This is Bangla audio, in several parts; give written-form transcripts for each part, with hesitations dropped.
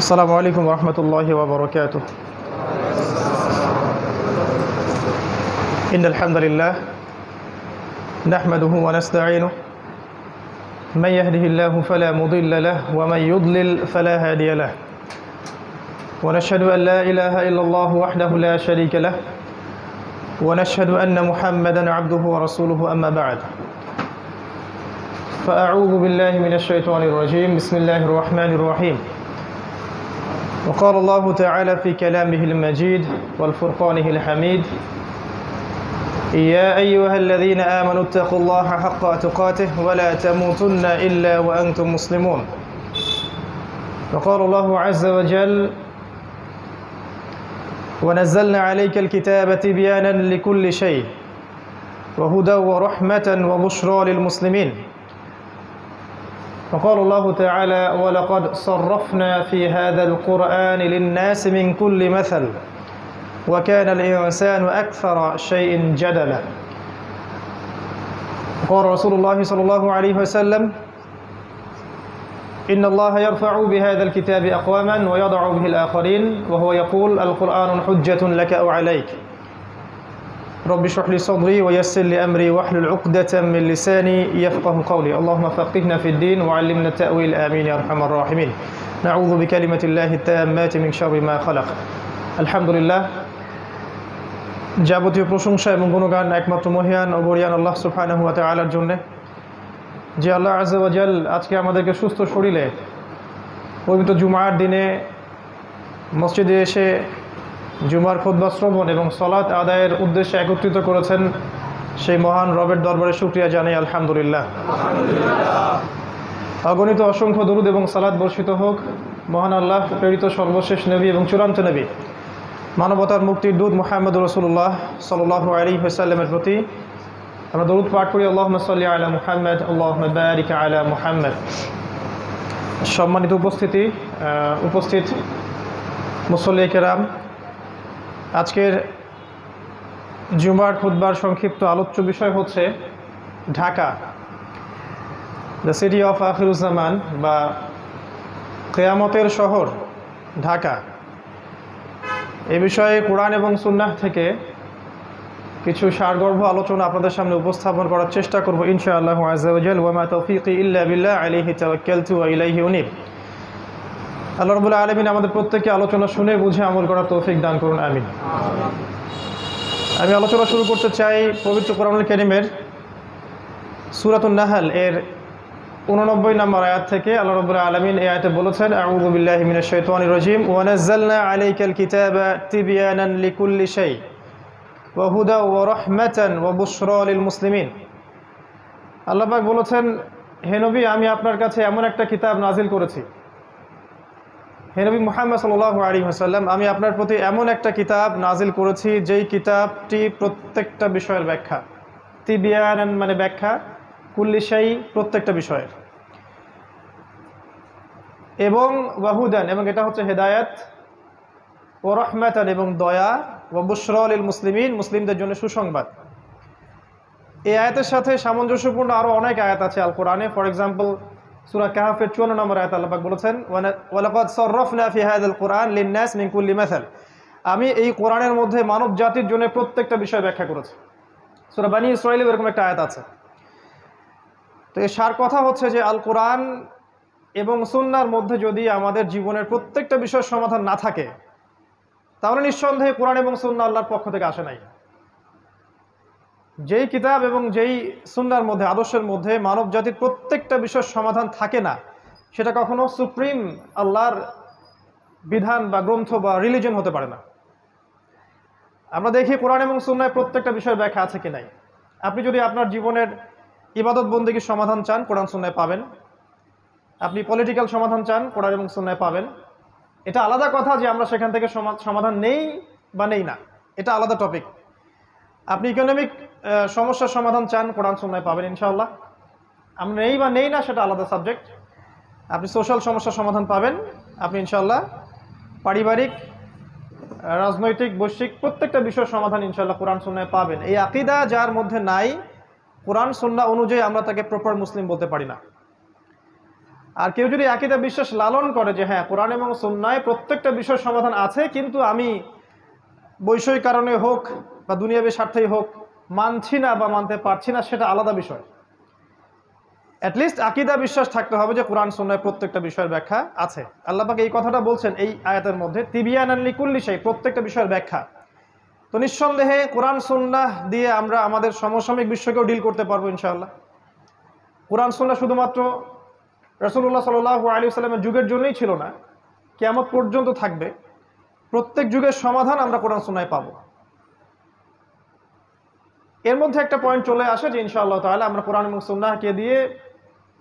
আসসালামু আলাইকুম রহমতুল্লাহি ওয়া বারাকাতুহু। ইন্নাল হামদুলিল্লাহ নাহমাদুহু ওয়া নাস্তাঈনুহু মান ইয়াহদিহিল্লাহু ফালা মুদিল্লা লাহু ওয়া মান ইউদ্লিল ফালা হাদিয়া লাহু ওয়া নাশহাদু আন লা ইলাহা ইল্লাল্লাহু ওয়াহদাহু লা শারীকা লাহু ওয়া নাশহাদু আন্না মুহাম্মাদান আবদুহু ওয়া রাসূলুহু আম্মা বা'দ। فأعوذ بالله من الشيطان الرجيم بسم الله الرحمن الرحيم. وقال الله تعالى في كلامه المجيد والفرقانه الحميد: يا أيها الذين آمنوا اتقوا الله حق تقاته ولا تموتن إلا وأنتم مسلمون. وقال الله عز وجل: ونزلنا عليك الكتاب تبيانا لكل شيء وهدى ورحمة وبشرى للمسلمين. وقال الله تعالى: ولقد صرفنا في هذا القرآن للناس من كل مثل وكان الإنسان أكثر شيء جدلا. وقال رسول الله صلى الله عليه وسلم: إن الله يرفع بهذا الكتاب أقواما ويضع به الآخرين وهو يقول: القرآن حجة لك أو عليك. رب اشرح لي صدري ويسر لي أمري واحلل عقدة من لساني يفقه قولي. اللهم فقهنا في الدين وعلمنا التأويل آمين يا أرحم الراحمين. نعوذ بكلمة الله التامات من شر ما خلق. الحمد لله. যাবতীয় প্রশংসা এবং গুণগান একমাত্র মহিয়ান ও গরিয়ান আল্লাহ সুবহানাহু ওয়া তাআলার জন্য, যে আল্লাহ আযজা ওয়া জাল আজকে আমাদেরকে সুস্থ শরীরে পবিত্র জুমার দিনে মসজিদে এসে জুমার খুতবা শ্রবণ এবং সালাত আদায়ের উদ্দেশ্যে একত্রিত করেছেন। সেই মহান রবের দরবারে শুকরিয়া জানাই আলহামদুলিল্লাহ। অগণিত অসংখ্য দরুদ এবং সালাত বর্ষিত হোক মহান আল্লাহ প্রেরিত সর্বশেষ নবী এবং চূড়ান্ত নবী মানবতার মুক্তির দূত মুহাম্মদ রাসূলুল্লাহ সাল্লাল্লাহু আলাইহি ওয়াসাল্লামের প্রতি আমরা দরুদ পাঠ করি। আল্লাহুম্মা সাল্লি আলা মুহাম্মদ আল্লাহুম্মা বারিক আলা মুহাম্মদ। সম্মানিত উপস্থিত মুসল্লি কেরাম, আজকের জুমার খুতবার সংক্ষিপ্ত আলোচ্য বিষয় হচ্ছে Dhaka, the city of Akhiruzzaman বা কিয়ামতের শহর ঢাকা। এ বিষয়ে কোরআন এবং সুন্নাহ থেকে কিছু সারগর্ভ আলোচনা আপনাদের সামনে উপস্থাপন করার চেষ্টা করব ইনশাআল্লাহু আযজা ওয়া জাল। ওয়া মা তাওফীকি ইল্লা বিল্লাহ আলাইহি তাওয়াক্কালতু ওয়া ইলাইহি উনীব। আল্লাহ রাব্বুল আলামিন আমাদের প্রত্যেককে আলোচনা শুনে বুঝে আমল করার তৌফিক দান করুন, আমিন। আমি আলোচনা শুরু করতে চাই পবিত্র কোরআনুল কারীমের সূরাতুন নাহল এর 89 নম্বর আয়াত থেকে। আল্লাহ রাব্বুল আলামিন এই আয়াতে বলেছেন: আউযু বিল্লাহি মিনাশ শাইতানির রাজীম ওয়া নাযালনা আলাইকাল কিতাবা তিবয়ানান লিকুল্লি শাই ওয়া হুদা ওয়া রাহমাতান ওয়া বুশরা লিল মুসলিমিন। আল্লাহ পাক বলেছেন, হে নবী, আমি আপনার কাছে এমন একটা কিতাব নাজিল করেছি। হে নবী মুহাম্মদ সাল্লাল্লাহু আলাইহি ওয়াসাল্লাম, আমি আপনার প্রতি এমন একটা কিতাব নাজিল করেছি যেই কিতাবটি প্রত্যেকটা বিষয়ের ব্যাখ্যা। তিবিয়ানান মানে ব্যাখ্যা, কুল্লি শাই প্রত্যেকটা বিষয়ের, এবং ওয়াহুদান এবং এটা হচ্ছে হেদায়েত, ও রাহমাতান এবং দয়া, ওয়া বুশরা লিল মুসলিমিন মুসলিমদের জন্য সুসংবাদ। এই আয়াতের সাথে সামঞ্জস্যপূর্ণ আরও অনেক আয়াত আছে আল কোরআনে। ফর এক্সাম্পল সূরা কাহফের 54 নম্বর আয়াতে আল্লাহ পাক বলেছেন, ওয়ালাকাদ সাররাফনা ফি হাযাল কুরআন লিন-নাস মিন কুল্লি মাসাল। আমি এই কোরআনের মধ্যে মানব জাতির জন্য প্রত্যেকটা বিষয় ব্যাখ্যা করেছি। সূরা বানী ইসরাঈলে এরকম একটা আয়াত আছে। তো এর সার কথা হচ্ছে যে আল কোরআন এবং সুন্নাহর মধ্যে যদি আমাদের জীবনের প্রত্যেকটা বিষয়ের সমাধান না থাকে, তাহলে নিঃসন্দেহে কোরআন এবং সুন্নাহ আল্লাহর পক্ষ থেকে আসে নাই। যেই কিতাব এবং যেই সুন্নাহর মধ্যে, আদর্শের মধ্যে মানব জাতির প্রত্যেকটা বিষয়ের সমাধান থাকে না, সেটা কখনো সুপ্রিম আল্লাহর বিধান বা গ্রন্থ বা রিলিজন হতে পারে না। আমরা দেখি কোরআন এবং সুন্নাহয় প্রত্যেকটা বিষয়ের ব্যাখ্যা আছে কি নাই। আপনি যদি আপনার জীবনের ইবাদত বন্দেগীর সমাধান চান, কোরআন সুন্নাহয় পাবেন। আপনি পলিটিক্যাল সমাধান চান, কোরআন এবং সুন্নাহয় পাবেন। এটা আলাদা কথা যে আমরা সেখান থেকে সমাধান নেই বা নেই না, এটা আলাদা টপিক। আপনি ইকোনমিক সমস্যার সমাধান চান, কোরআন সুন্নাহয় পাবেন ইনশাআল্লাহ। আমরা নেই বা নেই না সেটা আলাদা সাবজেক্ট। আপনি সোশ্যাল সমস্যার সমাধান পাবেন আপনি ইনশাআল্লাহ। পারিবারিক, রাজনৈতিক, বৈশ্বিক প্রত্যেকটা বিষয়ের সমাধান ইনশাআল্লাহ কোরআন সুন্নাহয় পাবেন। এই আকীদা যার মধ্যে নাই, কোরআন সুন্নাহ অনুযায়ী আমরা তাকে প্রপার মুসলিম বলতে পারি না। আর কেউ যদি আকীদা বিশ্বাস লালন করে যে হ্যাঁ কোরআন এবং সুন্নায় প্রত্যেকটা বিষয়ের সমাধান আছে, কিন্তু আমি বৈষয়িক কারণে হোক বা দুনিয়াবী স্বার্থেই হোক মানছি না বা মানতে পারছি না, সেটা আলাদা বিষয়। অ্যাটলিস্ট আকীদা বিশ্বাস থাকতে হবে যে কোরআন সুন্নায় প্রত্যেকটা বিষয়ের ব্যাখ্যা আছে। আল্লাহ পাক এই কথাটা বলছেন এই আয়াতের মধ্যে, তিবিয়ানান লিকুল্লি শাই, প্রত্যেকটা বিষয়ের ব্যাখ্যা। তো নিঃসন্দেহে কোরআন সুন্নাহ দিয়ে আমরা আমাদের সমসাময়িক বিশ্বকেও ডিল করতে পারবো ইনশাআল্লাহ। কোরআন সুন্নাহ শুধুমাত্র রাসূলুল্লাহ সাল্লাল্লাহু আলাইহি ওয়াসাল্লামের যুগের জন্যই ছিল না, কিয়ামত পর্যন্ত থাকবে। প্রত্যেক যুগের সমাধান আমরা কোরআন সুন্নায় পাবো। এর মধ্যে একটা পয়েন্ট চলে আসে যে ইনশাআল্লাহ তাআলা আমরা কোরআন এবং সুন্নাহকে দিয়ে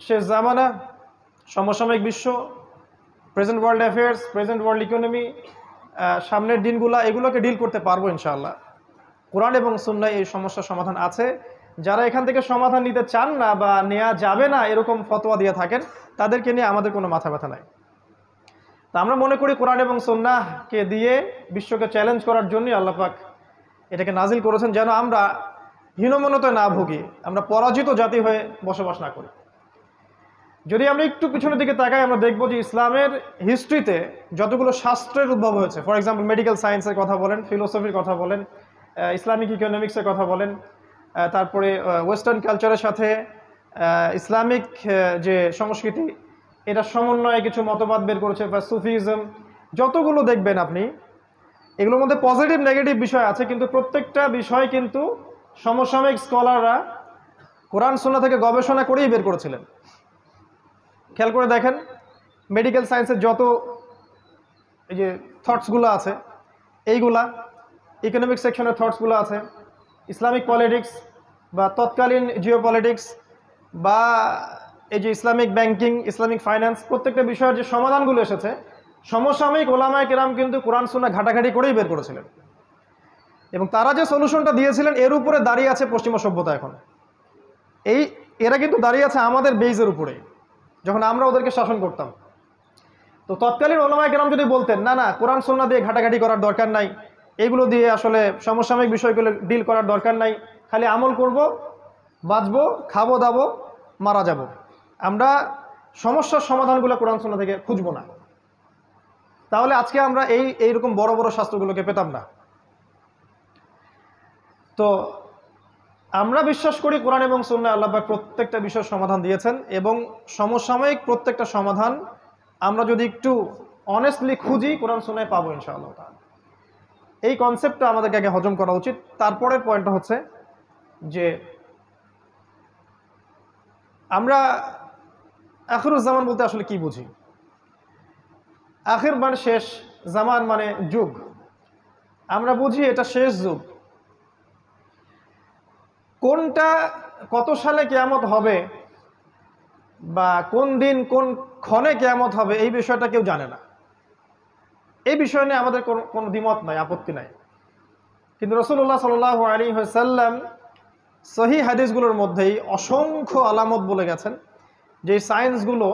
শেষ জামানা, সমসাময়িক বিশ্ব, present world affairs, present world economy, সামনের দিনগুলো, এগুলোকে ডিল করতে পারবো ইনশাআল্লাহ। কোরআন এবং সুন্নায় এই সমস্যার সমাধান আছে। যারা এখান থেকে সমাধান নিতে চান না বা নেওয়া যাবে না এরকম ফতোয়া দিয়ে থাকেন, তাদেরকে নিয়ে আমাদের কোনো মাথা ব্যথা নাই। তা আমরা মনে করি কোরআন এবং সুন্নাহকে দিয়ে বিশ্বকে চ্যালেঞ্জ করার জন্যই আল্লাহ পাক এটাকে নাজিল করেছেন, যেন আমরা হীনমন্যতায় না ভুগি, আমরা পরাজিত জাতি হয়ে বসবাস না করি। যদি আমরা একটু পিছনের দিকে তাকাই, আমরা দেখব যে ইসলামের হিস্ট্রিতে যতগুলো শাস্ত্রের উদ্ভব হয়েছে, ফর এক্সাম্পল মেডিকেল সায়েন্সের কথা বলেন, ফিলোসফির কথা বলেন, ইসলামিক ইকোনমিক্সের কথা বলেন, তারপরে ওয়েস্টার্ন কালচারের সাথে ইসলামিক যে সংস্কৃতি, এটা সমন্বয়ে কিছু মতবাদ বের করেছে, বা সুফিজম, যতগুলো দেখবেন আপনি, এগুলোর মধ্যে পজিটিভ নেগেটিভ বিষয় আছে, কিন্তু প্রত্যেকটা বিষয় কিন্তু সমসাময়িক স্কলাররা কোরআন সুন্নাহ থেকে গবেষণা করেই বের করেছিলেন। খেয়াল করে দেখেন, মেডিকেল সায়েন্সের যত এই যে থটসগুলো আছে, এইগুলা ইকোনমিক সেকশনের থটসগুলো আছে, ইসলামিক পলিটিক্স বা তৎকালীন জিওপলিটিক্স বা এই যে ইসলামিক ব্যাংকিং, ইসলামিক ফাইন্যান্স, প্রত্যেকটা বিষয়ের যে সমাধানগুলো এসেছে, সমসাময়িক ওলামায়ে কেরাম কিন্তু কোরআন সুন্নাহ ঘাটাঘাটি করেই বের করেছিলেন, এবং তারা যে সলিউশনটা দিয়েছিলেন এর উপরে দাঁড়িয়ে আছে পশ্চিমা সভ্যতা। এখন এরা কিন্তু দাঁড়িয়ে আছে আমাদের বেইজের উপরে, যখন আমরা ওদেরকে শাসন করতাম। তো তৎকালীন ওলামায়ে কেরাম যদি বলতেন না না কোরআন সুন্নাহ দিয়ে ঘাটাঘাটি করার দরকার নাই, এগুলো দিয়ে আসলে সমসাময়িক বিষয়গুলো ডিল করার দরকার নাই, খালি আমল করব, বাঁচবো, খাবো দাবো, মারা যাব, আমরা সমস্যার সমাধানগুলো কোরআন সুন্নাহ থেকে খুঁজবো না, তাহলে আজকে আমরা এইরকম বড় বড় শাস্ত্রগুলোকে পেতাম না। তো আমরা বিশ্বাস করি কোরআন এবং সুন্নাহ আল্লাহ পাক প্রত্যেকটা বিষয়ের সমাধান দিয়েছেন, এবং সমসাময়িক প্রত্যেকটা সমাধান আমরা যদি একটু অনেস্টলি খুঁজি কোরআন সুন্নায় পাবো ইনশাআল্লাহ তাআলা। এই কনসেপ্টটা আমাদেরকে আগে হজম করা উচিত। তারপরের পয়েন্টটা হচ্ছে যে আমরা আখিরুজ জামান বলতে আসলে কি বুঝি। আখির মানে শেষ, জামান মানে যুগ। আমরা বুঝি এটা শেষ যুগ। কোনটা কত সালে কিয়ামত হবে বা কোন দিন কোন ক্ষণে কিয়ামত হবে, এই বিষয়টা কেউ জানে না। এই বিষয় নিয়ে আমাদের কোনো দ্বিমত নাই, আপত্তি নাই। কিন্তু রাসূলুল্লাহ সাল্লাল্লাহু আলাইহি ওয়াসাল্লাম সহিহ হাদিসগুলোর মধ্যেই অসংখ্য আলামত বলে গেছেন, যে সায়েন্সগুলো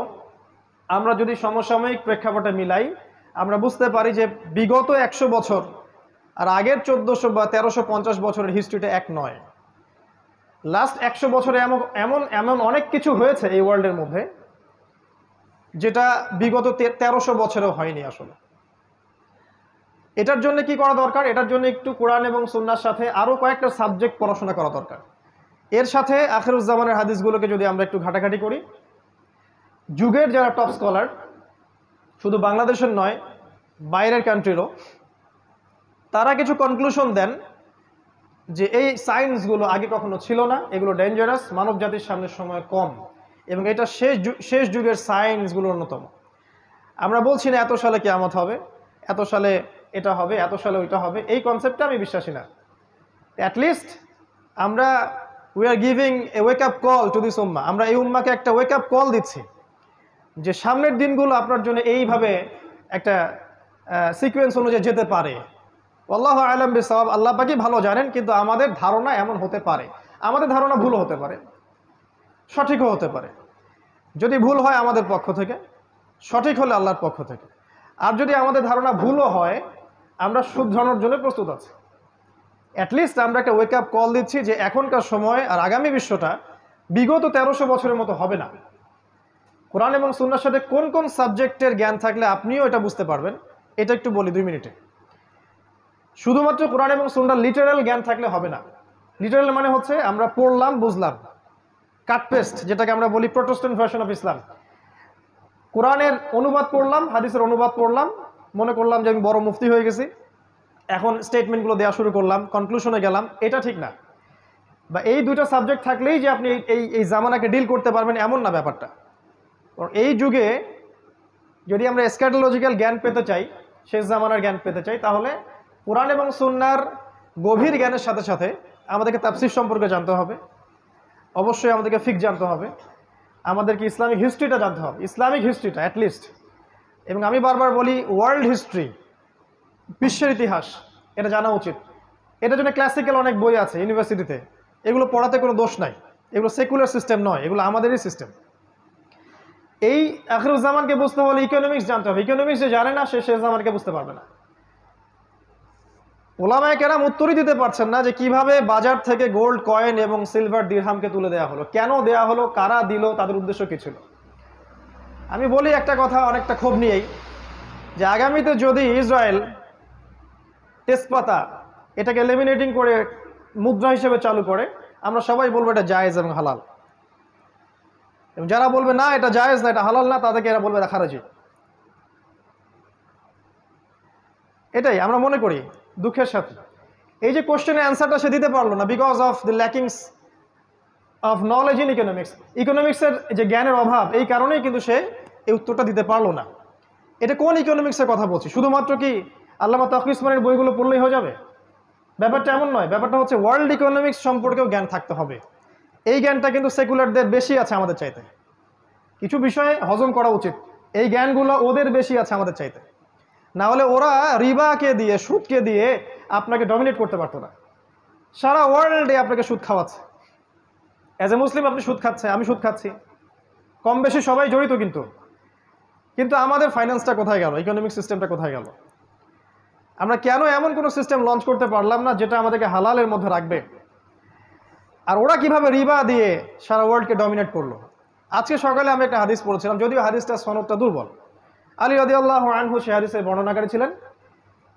আমরা যদি সমসাময়িক প্রেক্ষাপটে মিলাই, আমরা বুঝতে পারি যে বিগত 100 বছর আর আগের 1400 বা 1350 বছরের হিস্ট্রিটা এক নয়। লাস্ট 100 বছরে এমন এমন অনেক কিছু হয়েছে এই ওয়ার্ল্ডের মধ্যে, যেটা বিগত 1300 বছরেও হয়নি আসলে। এটার জন্য কি করা দরকার? এটার জন্য একটু কোরআন এবং সুন্নাহর সাথে আরও কয়েকটা সাবজেক্ট পড়াশোনা করা দরকার। এর সাথে আখিরুজ্জামানের হাদিসগুলোকে যদি আমরা একটু ঘাটাঘাটি করি, যুগের যারা টপ স্কলার, শুধু বাংলাদেশের নয় বাইরের কান্ট্রিরও, তারা কিছু কনক্লুশন দেন যে এই সায়েন্সগুলো আগে কখনো ছিল না, এগুলো ডেঞ্জারাস, মানব জাতির সামনের সময় কম, এবং এটা শেষ যুগের সায়েন্সগুলোর অন্যতম। আমরা বলছি না এত সালে কিয়ামত হবে, এত সালে এটা হবে, এত সালে ওইটা হবে, এই কনসেপ্টটা আমি বিশ্বাসী না। অ্যাটলিস্ট আমরা we are giving a wake up call to this উম্মাহ। আমরা এই উম্মাকে একটা ওয়েক আপ কল দিচ্ছি যে সামনের দিনগুলো আপনার জন্য এইভাবে একটা সিকোয়েন্স অনুযায়ী যেতে পারে। আল্লাহু আ'লাম বিসওয়াব, আল্লাহ পাকই ভালো জানেন, কিন্তু আমাদের ধারণা এমন হতে পারে, আমাদের ধারণা ভুলও হতে পারে, সঠিকও হতে পারে। যদি ভুল হয় আমাদের পক্ষ থেকে, সঠিক হলে আল্লাহর পক্ষ থেকে। আর যদি আমাদের ধারণা ভুলও হয়, আমরা শুধরানোর জন্য প্রস্তুত আছি। অ্যাটলিস্ট আমরা একটা ওয়েক আপ কল দিচ্ছি যে এখনকার সময় আর আগামী বিশ্বটা বিগত 1300 বছরের মতো হবে না। কোরআন এবং সুন্নাহর সাথে কোন কোন সাবজেক্টের জ্ঞান থাকলে আপনিও এটা বুঝতে পারবেন, এটা একটু বলি 2 মিনিটে। শুধুমাত্র কোরআন এবং সুন্নাহর লিটারাল জ্ঞান থাকলে হবে না। লিটারাল মানে হচ্ছে আমরা পড়লাম বুঝলাম, কাট পেস্ট যেটাকে আমরা বলি প্রোটেস্ট্যান্ট ভার্সন অফ ইসলাম। কোরআনের অনুবাদ পড়লাম, হাদিসের অনুবাদ পড়লাম, মনে করলাম যে আমি বড় মুফতি হয়ে গেছি, এখন স্টেটমেন্টগুলো দেওয়া শুরু করলাম, কনক্লুশনে গেলাম, এটা ঠিক না। বা এই দুইটা সাবজেক্ট থাকলেই যে আপনি এই জামানাকে ডিল করতে পারবেন এমন না ব্যাপারটা। এই যুগে যদি আমরা এসক্যাটোলজিক্যাল জ্ঞান পেতে চাই, শেষ জামানার জ্ঞান পেতে চাই, তাহলে কোরআন এবং সুন্নাহর গভীর জ্ঞানের সাথে সাথে আমাদেরকে তাফসীর সম্পর্কে জানতে হবে, অবশ্যই আমাদেরকে ফিকহ জানতে হবে, আমাদেরকে ইসলামিক হিস্ট্রিটা জানতে হবে, ইসলামিক হিস্ট্রিটা অ্যাটলিস্ট। এবং আমি বারবার বলি ওয়ার্ল্ড হিস্ট্রি, বিশ্বের ইতিহাস, এটা জানা উচিত। এটার জন্য ক্লাসিক্যাল অনেক বই আছে ইউনিভার্সিটিতে, এগুলো পড়াতে কোনো দোষ নাই, এগুলো সেকুলার সিস্টেম নয়, এগুলো আমাদেরই সিস্টেম। এই আখিরুজ্জামানকে বুঝতে হলে ইকোনমিক্স জানতে হবে। ইকোনমিক্স যে জানে না সে শেষ জামানকে বুঝতে পারবে না। ওলামায়ে কেরাম উত্তরই দিতে পারছেন না যে কিভাবে বাজার থেকে গোল্ড কয়েন এবং সিলভার দিরহামকে তুলে দেওয়া হলো, কেন দেওয়া হলো, কারা দিল, তাদের উদ্দেশ্য কী ছিল। আমি বলি একটা কথা অনেকটা ক্ষোভ নিয়েই, যে আগামীতে যদি ইসরায়েল তেজপাতা এটাকে লেমিনেটিং করে মুদ্রা হিসেবে চালু করে, আমরা সবাই বলবো এটা জায়েজ এবং হালাল। এবং যারা বলবে না এটা জায়েজ না, এটা হালাল না, তাদেরকে এরা বলবে এটা খারাজি। এটাই আমরা মনে করি দুঃখের সাথে। এই যে কোশ্চেনের অ্যান্সারটা সে দিতে পারলো না because of the lackings of knowledge in economics. ইকোনমিক্সের যে জ্ঞানের অভাব, এই কারণেই কিন্তু সে এই উত্তরটা দিতে পারলো না। এটা কোন ইকোনমিক্সের কথা বলছি? শুধুমাত্র কি আল্লামা তাকি উসমানীর বইগুলো পড়লেই হয়ে যাবে? ব্যাপারটা এমন নয়। ব্যাপারটা হচ্ছে ওয়ার্ল্ড ইকোনমিক্স সম্পর্কেও জ্ঞান থাকতে হবে। এই জ্ঞানটা কিন্তু সেকুলারদের বেশি আছে আমাদের চাইতে। কিছু বিষয়ে হজম করা উচিত, এই জ্ঞানগুলো ওদের বেশি আছে আমাদের চাইতে। না হলে ওরা রিবাকে দিয়ে, সুদকে দিয়ে আপনাকে ডমিনেট করতে পারতো না। সারা ওয়ার্ল্ডে আপনাকে সুদ খাওয়াচ্ছে। অ্যাজ এ মুসলিম আপনি সুদ খাচ্ছে, আমি সুদ খাচ্ছি, কম বেশি সবাই জড়িত। কিন্তু আমাদের ফাইন্যান্সটা কোথায় গেল? ইকোনমিক সিস্টেমটা কোথায় গেল? আমরা কেন এমন কোনো সিস্টেম লঞ্চ করতে পারলাম না যেটা আমাদেরকে হালালের মধ্যে রাখবে? আর ওরা কিভাবে রিবা দিয়ে সারা ওয়ার্ল্ডকে ডমিনেট করলো? আজকে সকালে আমি একটা হাদিস পড়েছিলাম, যদিও হাদিসটা সনদটা দুর্বল। আলী রাদিয়াল্লাহু আনহু সে হাদিসের বর্ণনাকারী ছিলেন।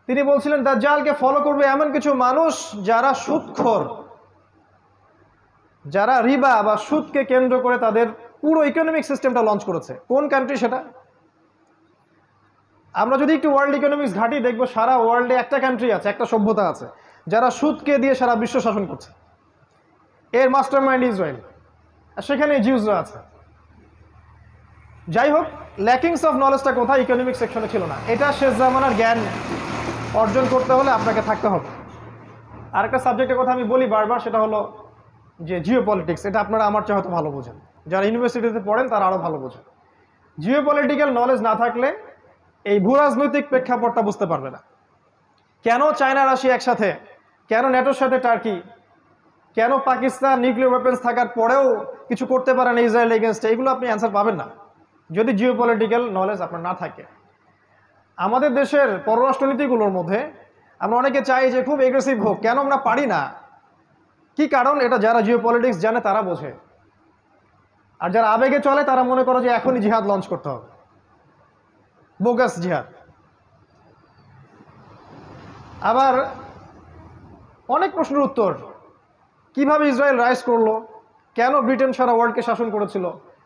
তিনি বলছিলেন দাজ্জালকে ফলো করবে এমন কিছু মানুষ যারা সুদখোর, যারা রিবা বা সুদকে কেন্দ্র করে তাদের পুরো ইকোনমিক সিস্টেমটা লঞ্চ করেছে। কোন কান্ট্রি সেটা? আমরা যদি একটু ওয়ার্ল্ড ইকোনমিক্স ঘাঁটি, দেখবো সারা ওয়ার্ল্ডে একটা কান্ট্রি আছে, একটা সভ্যতা আছে যারা সুদকে দিয়ে সারা বিশ্ব শাসন করছে। এর মাস্টার মাইন্ড ইসরায়েল, আর সেখানে জিউসরা আছে। যাই হোক, ল্যাকিংস অফ নলেজটা কোথায়? ইকোনমিক সেকশনে ছিল না। এটা শেষ জামানার জ্ঞান অর্জন করতে হলে আপনাকে থাকতে হবে। আরেকটা সাবজেক্টের কথা আমি বলি বারবার, সেটা হলো যে জিও পলিটিক্স। এটা আপনারা আমার চেয়ে হয়তো ভালো বোঝেন, যারা ইউনিভার্সিটিতে পড়েন তারা আরও ভালো বোঝেন। জিও পলিটিক্যাল নলেজ না থাকলে এই ভূরাজনৈতিক প্রেক্ষাপটটা বুঝতে পারবে না। কেন চায়না রাশিয়া একসাথে, কেন ন্যাটোর সাথে টার্কি, কেন পাকিস্তান নিউক্লিয়ার ওয়েপেন্স থাকার পরেও কিছু করতে পারে না ইসরায়েল এগেনস্টে, এগুলো আপনি অ্যান্সার পাবেন না যদি জিও পলিটিক্যাল নলেজ আপনার না থাকে। আমাদের দেশের পররাষ্ট্রনীতিগুলোর মধ্যে আমরা অনেকে চাই যে খুব এগ্রেসিভ হোক, কেন আমরা পারি না? কি কারণ? এটা যারা জিও পলিটিক্স জানে তারা বোঝে। আর যারা আবেগে চলে তারা মনে করে যে এখনই জিহাদ লঞ্চ করতে হবে, বোগাস জিহাদ। আবার অনেক প্রশ্নের উত্তর, কিভাবে ইসরায়েল রাইজ করলো, কেন ব্রিটেন সারা ওয়ার্ল্ডকে শাসন করেছিল,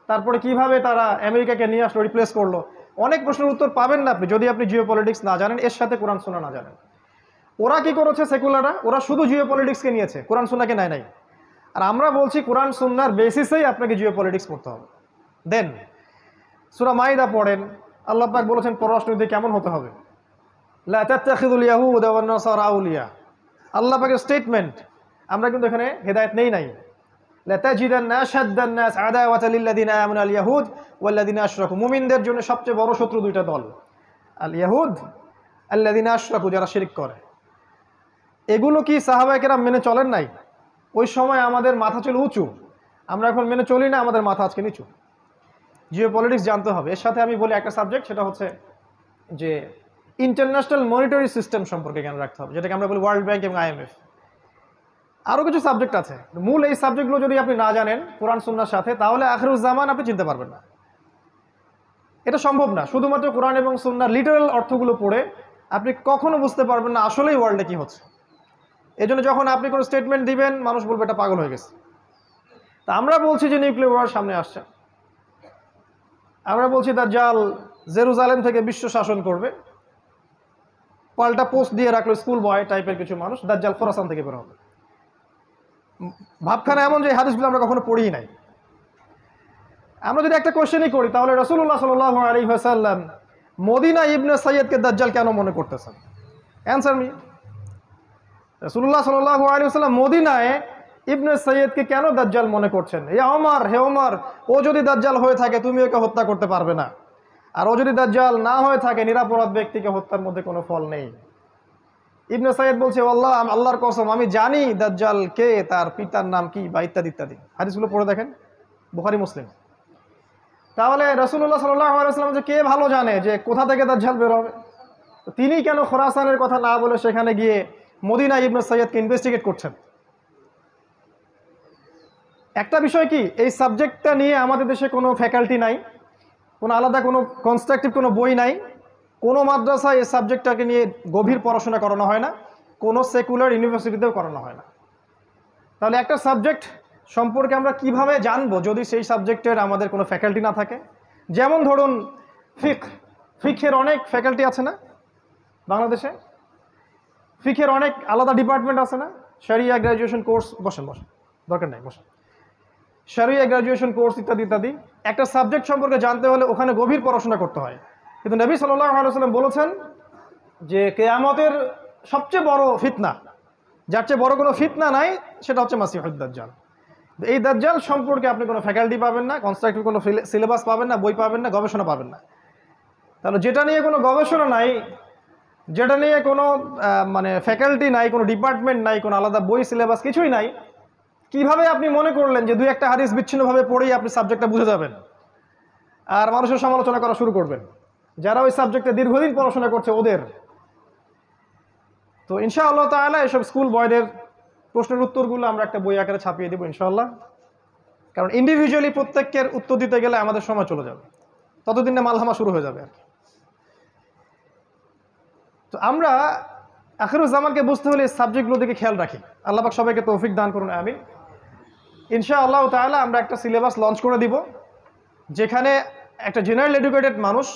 তারপরে কিভাবে তারা আমেরিকাকে নিয়ে আসলো, রিপ্লেস করলো, অনেক প্রশ্নের উত্তর পাবেন না আপনি যদি আপনি জিও পলিটিক্স না জানেন, এর সাথে কোরআন সুন্নাহ না জানেন। ওরা কি করেছে সেকুলাররা? ওরা শুধু জিও পলিটিক্সকে নিয়েছে, কোরআন সুন্নাহকে নেয় নাই। আর আমরা বলছি কোরআন সুন্নাহর বেসিসেই আপনাকে জিও পলিটিক্স পড়তে হবে। দেন সূরা মাইদা পড়েন, আল্লাহ পাক বলেছেন পররাষ্ট্রনীতি কেমন হতে হবে। লা তাত্তাখিযুল ইয়াহুদা ওয়ান নাসারা আউলিয়া, আল্লাহ পাকের স্টেটমেন্ট। আমরা কিন্তু এখানে হেদায়েত নেই নাই। লা তাজিদান্না আশাদ্দান নাস আদাওয়াতাল লিল্লাযিনা আমানু আল ইয়াহুদ ওয়াল্লাযিনা আশরাকু, মুমিনদের জন্য সবচেয়ে বড় শত্রু দুইটা দল, আল ইয়াহুদ আল্লাযিনা আশরাকু, যারা শিরক করে। এগুলো কি সাহাবায়ে কেরাম মেনে চলেন নাই? ওই সময় আমাদের মাথা ছিল উঁচু, আমরা এখন মেনে চলি না, আমাদের মাথা আজকে নিচু। জিও পলিটিক্স জানতে হবে। এর সাথে আমি বলি একটা সাবজেক্ট, সেটা হচ্ছে যে ইন্টারন্যাশনাল মনিটারি সিস্টেম সম্পর্কে জ্ঞান রাখতে হবে, যেটাকে আমরা বলি ওয়ার্ল্ড ব্যাংক এবং IMF। আরও কিছু সাবজেক্ট আছে, মূল এই সাবজেক্টগুলো যদি আপনি না জানেন কোরআন সুন্নাহর সাথে, তাহলে আখিরুজ্জামান আপনি চিনতে পারবেন না। এটা সম্ভব না। শুধুমাত্র কোরআন এবং সুন্নাহর লিটারাল অর্থগুলো পড়ে আপনি কখনো বুঝতে পারবেন না আসলেই ওয়ার্ল্ডে কি হচ্ছে। এই জন্য যখন আপনি কোনো স্টেটমেন্ট দিবেন মানুষ বলবে এটা পাগল হয়ে গেছে। তা আমরা বলছি যে নিউক্লিয়ার ওয়ার সামনে আসছে, আমরা বলছি দাজ্জাল জেরুজালেম থেকে বিশ্ব শাসন করবে, পাল্টা পোস্ট দিয়ে রাখলো স্কুল বয় টাইপের কিছু মানুষ, দাজ্জাল খোরাসান থেকে বের হবে। ভাবখানা এমন যে হাদিসগুলো আমরা কখনো পড়িই নাই। আমরা যদি একটা কোশ্চেনই করি তাহলে রাসূলুল্লাহ সাল্লাল্লাহু আলাইহি ওয়াসাল্লাম মদিনা ইবনে সাইয়্যদকে দাজ্জাল কেন মনে করতেছেন? Answer me. রাসূলুল্লাহ সাল্লাল্লাহু আলাইহি ওয়াসাল্লাম মদিনায় ইবনে সাইয়্যদকে কেন দাজ্জাল মনে করছেন? হে ওমর, ও যদি দাজ্জাল হয়ে থাকে তুমি ওকে হত্যা করতে পারবে না, আর ও যদি দাজ্জাল না হয়ে থাকে নিরাপরাধ ব্যক্তিকে হত্যার মধ্যে কোনো ফল নেই। ইবনে সাইয়্যদ বলছে আল্লাহর কসম আমি জানি দাজ্জাল কে, তার পিতার নাম কি বা ইত্যাদি ইত্যাদি। হাদিসগুলো পড়ে দেখেন, বুখারী মুসলিম। তাহলে রাসূলুল্লাহ সাল্লাল্লাহু আলাইহি ওয়াসাল্লাম যে কে ভালো জানে যে কোথা থেকে দাজ্জাল বের হবে, তিনি কেন খোরাসানের কথা না বলে সেখানে গিয়ে মদিনা ইবনে সাইয়্যদকে ইনভেস্টিগেট করছেন? একটা বিষয় কি, এই সাবজেক্টটা নিয়ে আমাদের দেশে কোনো ফ্যাকাল্টি নাই, কোনো আলাদা কোনো কনস্ট্রাকটিভ কোনো বই নাই, কোনো মাদ্রাসায় এই সাবজেক্টটাকে নিয়ে গভীর পড়াশোনা করানো হয় না, কোনো সেকুলার ইউনিভার্সিটিতেও করানো হয় না। তাহলে একটা সাবজেক্ট সম্পর্কে আমরা কিভাবে জানবো যদি সেই সাবজেক্টের আমাদের কোনো ফ্যাকাল্টি না থাকে? যেমন ধরুন ফিকের অনেক ফ্যাকাল্টি আছে না বাংলাদেশে, ফিকের অনেক আলাদা ডিপার্টমেন্ট আছে না, শরিয়া গ্র্যাজুয়েশন কোর্স, বসেন দরকার নাই, বসেন, শরিয়া গ্র্যাজুয়েশন কোর্স ইত্যাদি ইত্যাদি। একটা সাবজেক্ট সম্পর্কে জানতে হলে ওখানে গভীর পড়াশোনা করতে হয়। কিন্তু নবী সাল্লাল্লাহু আলাইহি ওয়াসাল্লাম বলেছেন যে কিয়ামতের সবচেয়ে বড় ফিতনা, যার চেয়ে বড় কোনো ফিতনা নাই, সেটা হচ্ছে মাসিহুদ দাজ্জাল। এই দাজ্জাল সম্পর্কে আপনি কোনো ফ্যাকাল্টি পাবেন না, কনস্ট্রাকটিভ কোনো সিলেবাস পাবেন না, বই পাবেন না, গবেষণা পাবেন না। তাহলে যেটা নিয়ে কোনো গবেষণা নাই, যেটা নিয়ে কোনো মানে ফ্যাকাল্টি নাই, কোনো ডিপার্টমেন্ট নাই, কোনো আলাদা বই সিলেবাস কিছুই নাই, কিভাবে আপনি মনে করলেন যে দুই একটা হাদিস বিচ্ছিন্নভাবে পড়েই আপনি সাবজেক্টটা বুঝে যাবেন আর মানুষের সমালোচনা করা শুরু করবেন? যারা ওই সাবজেক্টে দীর্ঘদিন পড়াশোনা করছে ওদের। তো ইনশাআল্লাহ তাআলা এসব স্কুল বয়দের প্রশ্নের উত্তরগুলো আমরা একটা বই আকারে ছাপিয়ে দেবো ইনশাআল্লাহ, কারণ ইন্ডিভিজুয়ালি প্রত্যেকের উত্তর দিতে গেলে আমাদের সময় চলে যাবে, ততদিন না মালহামা শুরু হয়ে যাবে আর কি। তো আমরা আখিরুজ্জামানকে বুঝতে হলে সাবজেক্টগুলো দিকে খেয়াল রাখি। আল্লাহ পাক সবাইকে তৌফিক দান করুন, আমিন। ইনশাআল্লাহ তাআলা আমরা একটা সিলেবাস লঞ্চ করে দিব যেখানে একটা জেনারেল এডুকেটেড মানুষ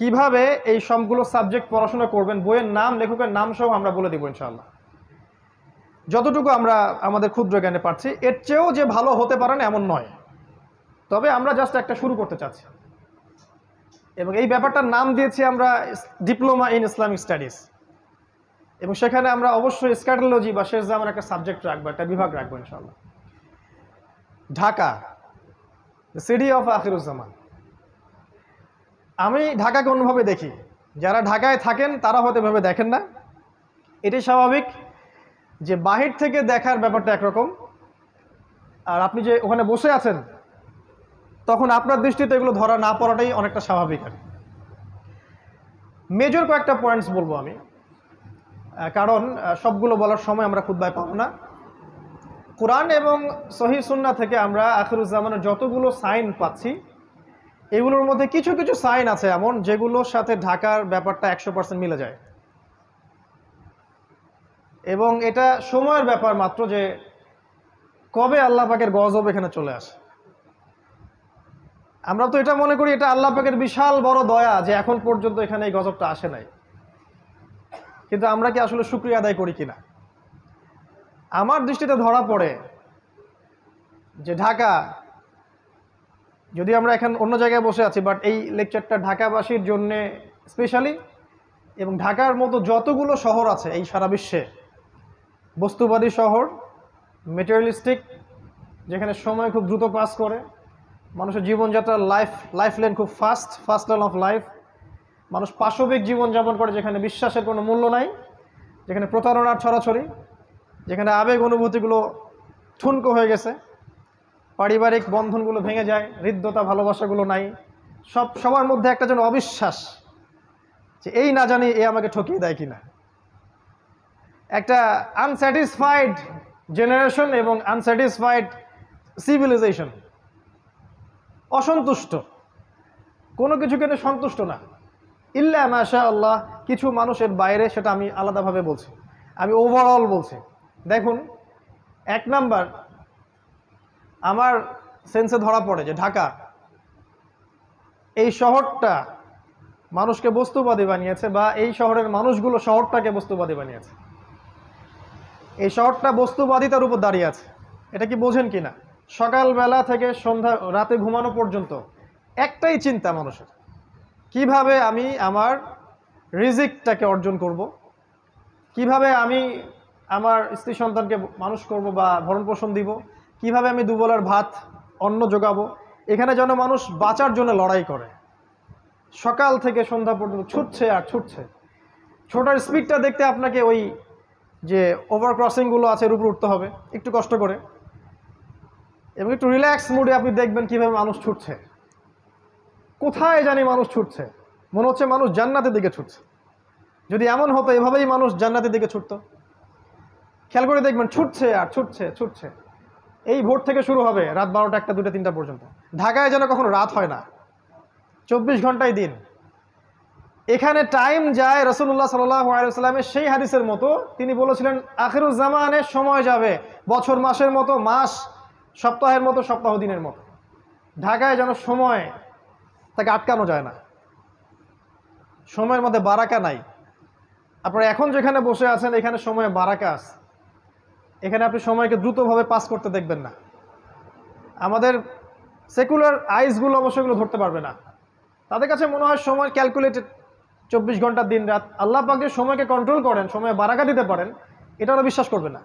কিভাবে এই সবগুলো সাবজেক্ট পড়াশোনা করবেন, বইয়ের নাম, লেখকের নাম সহ আমরা বলে দিব ইনশাআল্লাহ, যতটুকু আমরা আমাদের ক্ষুদ্র জ্ঞানে পারছি। এর চেয়েও যে ভালো হতে পারে না এমন নয়, তবে আমরা জাস্ট একটা শুরু করতে চাচ্ছি। এবং এই ব্যাপারটার নাম দিয়েছি আমরা ডিপ্লোমা ইন ইসলামিক স্টাডিজ, এবং সেখানে আমরা অবশ্যই স্ক্যাটোলজি বা শেষ জামার একটা সাবজেক্ট রাখবো, একটা বিভাগ রাখবো ইনশাআল্লাহ। Dhaka, the city of Akhiruzzaman. আমি ঢাকাকে অন্যভাবে দেখি, যারা ঢাকায় থাকেন তারা হয়তো এভাবে দেখেন না। এটাই স্বাভাবিক যে বাহির থেকে দেখার ব্যাপারটা একরকম, আর আপনি যে ওখানে বসে আছেন তখন আপনার দৃষ্টিতে এগুলো ধরা না পড়াটাই অনেকটা স্বাভাবিক। আর মেজর কয়েকটা পয়েন্টস বলবো আমি, কারণ সবগুলো বলার সময় আমরা খুতবায় পাবো না। কোরআন এবং সহিহ সুন্নাহ থেকে আমরা আখিরুজ্জামানের যতগুলো সাইন পাচ্ছি, এগুলোর মধ্যে কিছু কিছু সাইন আছে এমন যেগুলোর সাথে ঢাকার ব্যাপারটা 100% মিলে যায়, এবং এটা সময়ের ব্যাপার মাত্র যে কবে আল্লাহ পাকের গজব এখানে চলে আসে। আমরা তো এটা মনে করি এটা আল্লাহ পাকের বিশাল বড় দয়া যে এখন পর্যন্ত এখানে এই গজবটা আসে নাই, কিন্তু আমরা কি আসলে শুকরিয়া আদায় করি কিনা? আমার দৃষ্টিতে ধরা পড়ে যে ঢাকা, যদি আমরা এখন অন্য জায়গায় বসে আছি, বাট এই লেকচারটা ঢাকাবাসীর জন্যে স্পেশালি, এবং ঢাকার মতো যতগুলো শহর আছে এই সারা বিশ্বে, বস্তুবাদী শহর, মেটেরিয়ালিস্টিক, যেখানে সময় খুব দ্রুত পাস করে, মানুষের জীবনযাত্রার লাইফ লেন খুব ফাস্ট লাইন অফ লাইফ, মানুষ পাশবিক জীবনযাপন করে, যেখানে বিশ্বাসের কোনো মূল্য নাই, যেখানে প্রতারণার ছড়াছড়ি, যেখানে আবেগ অনুভূতিগুলো ঠুনকো হয়ে গেছে, পারিবারিক বন্ধনগুলো ভেঙে যায়, হৃদ্যতা ভালোবাসাগুলো নাই, সবার মধ্যে একটা যেন অবিশ্বাস যে এই না জানি এ আমাকে ঠকিয়ে দেয় কিনা, একটা আনস্যাটিসফাইড জেনারেশন এবং আনস্যাটিসফাইড সিভিলাইজেশন, অসন্তুষ্ট। কোনো কিছু কিন্তু সন্তুষ্ট না, ইল্লা মাশা আল্লাহ, কিছু মানুষের বাইরে, সেটা আমি আলাদাভাবে বলছি, আমি ওভারঅল বলছি। দেখুন, 1 নাম্বার আমার সেন্সে ধরা পড়ে যে ঢাকা এই শহরটা মানুষকে বস্তুবাদী বানিয়েছে, বা এই শহরের মানুষগুলো শহরটাকে বস্তুবাদী বানিয়েছে। এই শহরটা বস্তুবাদিতার উপর দাঁড়িয়ে আছে। এটা কি বোঝেন কিনা? সকালবেলা থেকে সন্ধ্যা, রাতে ঘুমানো পর্যন্ত একটাই চিন্তা মানুষের, কিভাবে আমি আমার রিজিকটাকে অর্জন করব, কিভাবে আমি আমার স্ত্রী সন্তানকে মানুষ করব বা ভরণ পোষণ দিব, কিভাবে আমি দুবেলার ভাত অন্ন যোগাবো। এখানে যেন মানুষ বাঁচার জন্য লড়াই করে, সকাল থেকে সন্ধ্যা পর্যন্ত ছুটছে আর ছুটছে। ছোটার স্পিডটা দেখতে আপনাকে ওই যে ওভার ক্রসিংগুলো আছে এর উপর উঠতে হবে একটু কষ্ট করে, এবং একটু রিল্যাক্স মুডে আপনি দেখবেন কিভাবে মানুষ ছুটছে। কোথায় জানি মানুষ ছুটছে, মনে হচ্ছে মানুষ জান্নাতের দিকে ছুটছে। যদি এমন হতো এভাবেই মানুষ জান্নাতের দিকে ছুটতো, খেয়াল করে দেখবেন ছুটছে আর ছুটছে ছুটছে। এই ভোর থেকে শুরু হবে রাত 12টা, 1টা, 2টা, 3টা পর্যন্ত। ঢাকায় যেন কখনো রাত হয় না, 24 ঘন্টায় দিন। এখানে টাইম যায় রাসূলুল্লাহ সাল্লাল্লাহু আলাইহি ওয়াসাল্লামের সেই হাদিসের মতো, তিনি বলেছিলেন আখিরুজ জামানে সময় যাবে বছর মাসের মতো, মাস সপ্তাহের মতো, সপ্তাহ দিনের মতো। ঢাকায় যেন সময় তাকে আটকানো যায় না, সময়ের মধ্যে বারাকা নাই। আপনারা এখন যেখানে বসে আছেন এখানে সময়ে বারাকা আছে, এখানে আপনি সময়কে দ্রুতভাবে পাস করতে দেখবেন না। আমাদের সেকুলার আইসগুলো অবশ্যই এগুলো ধরতে পারবে না, তাদের কাছে মনে হয় সময় ক্যালকুলেটেড, 24 ঘন্টা দিন রাত। আল্লাহ পাক যে সময়কে কন্ট্রোল করেন, সময়ে বারাকা দিতে পারেন, এটা ওরা বিশ্বাস করবে না।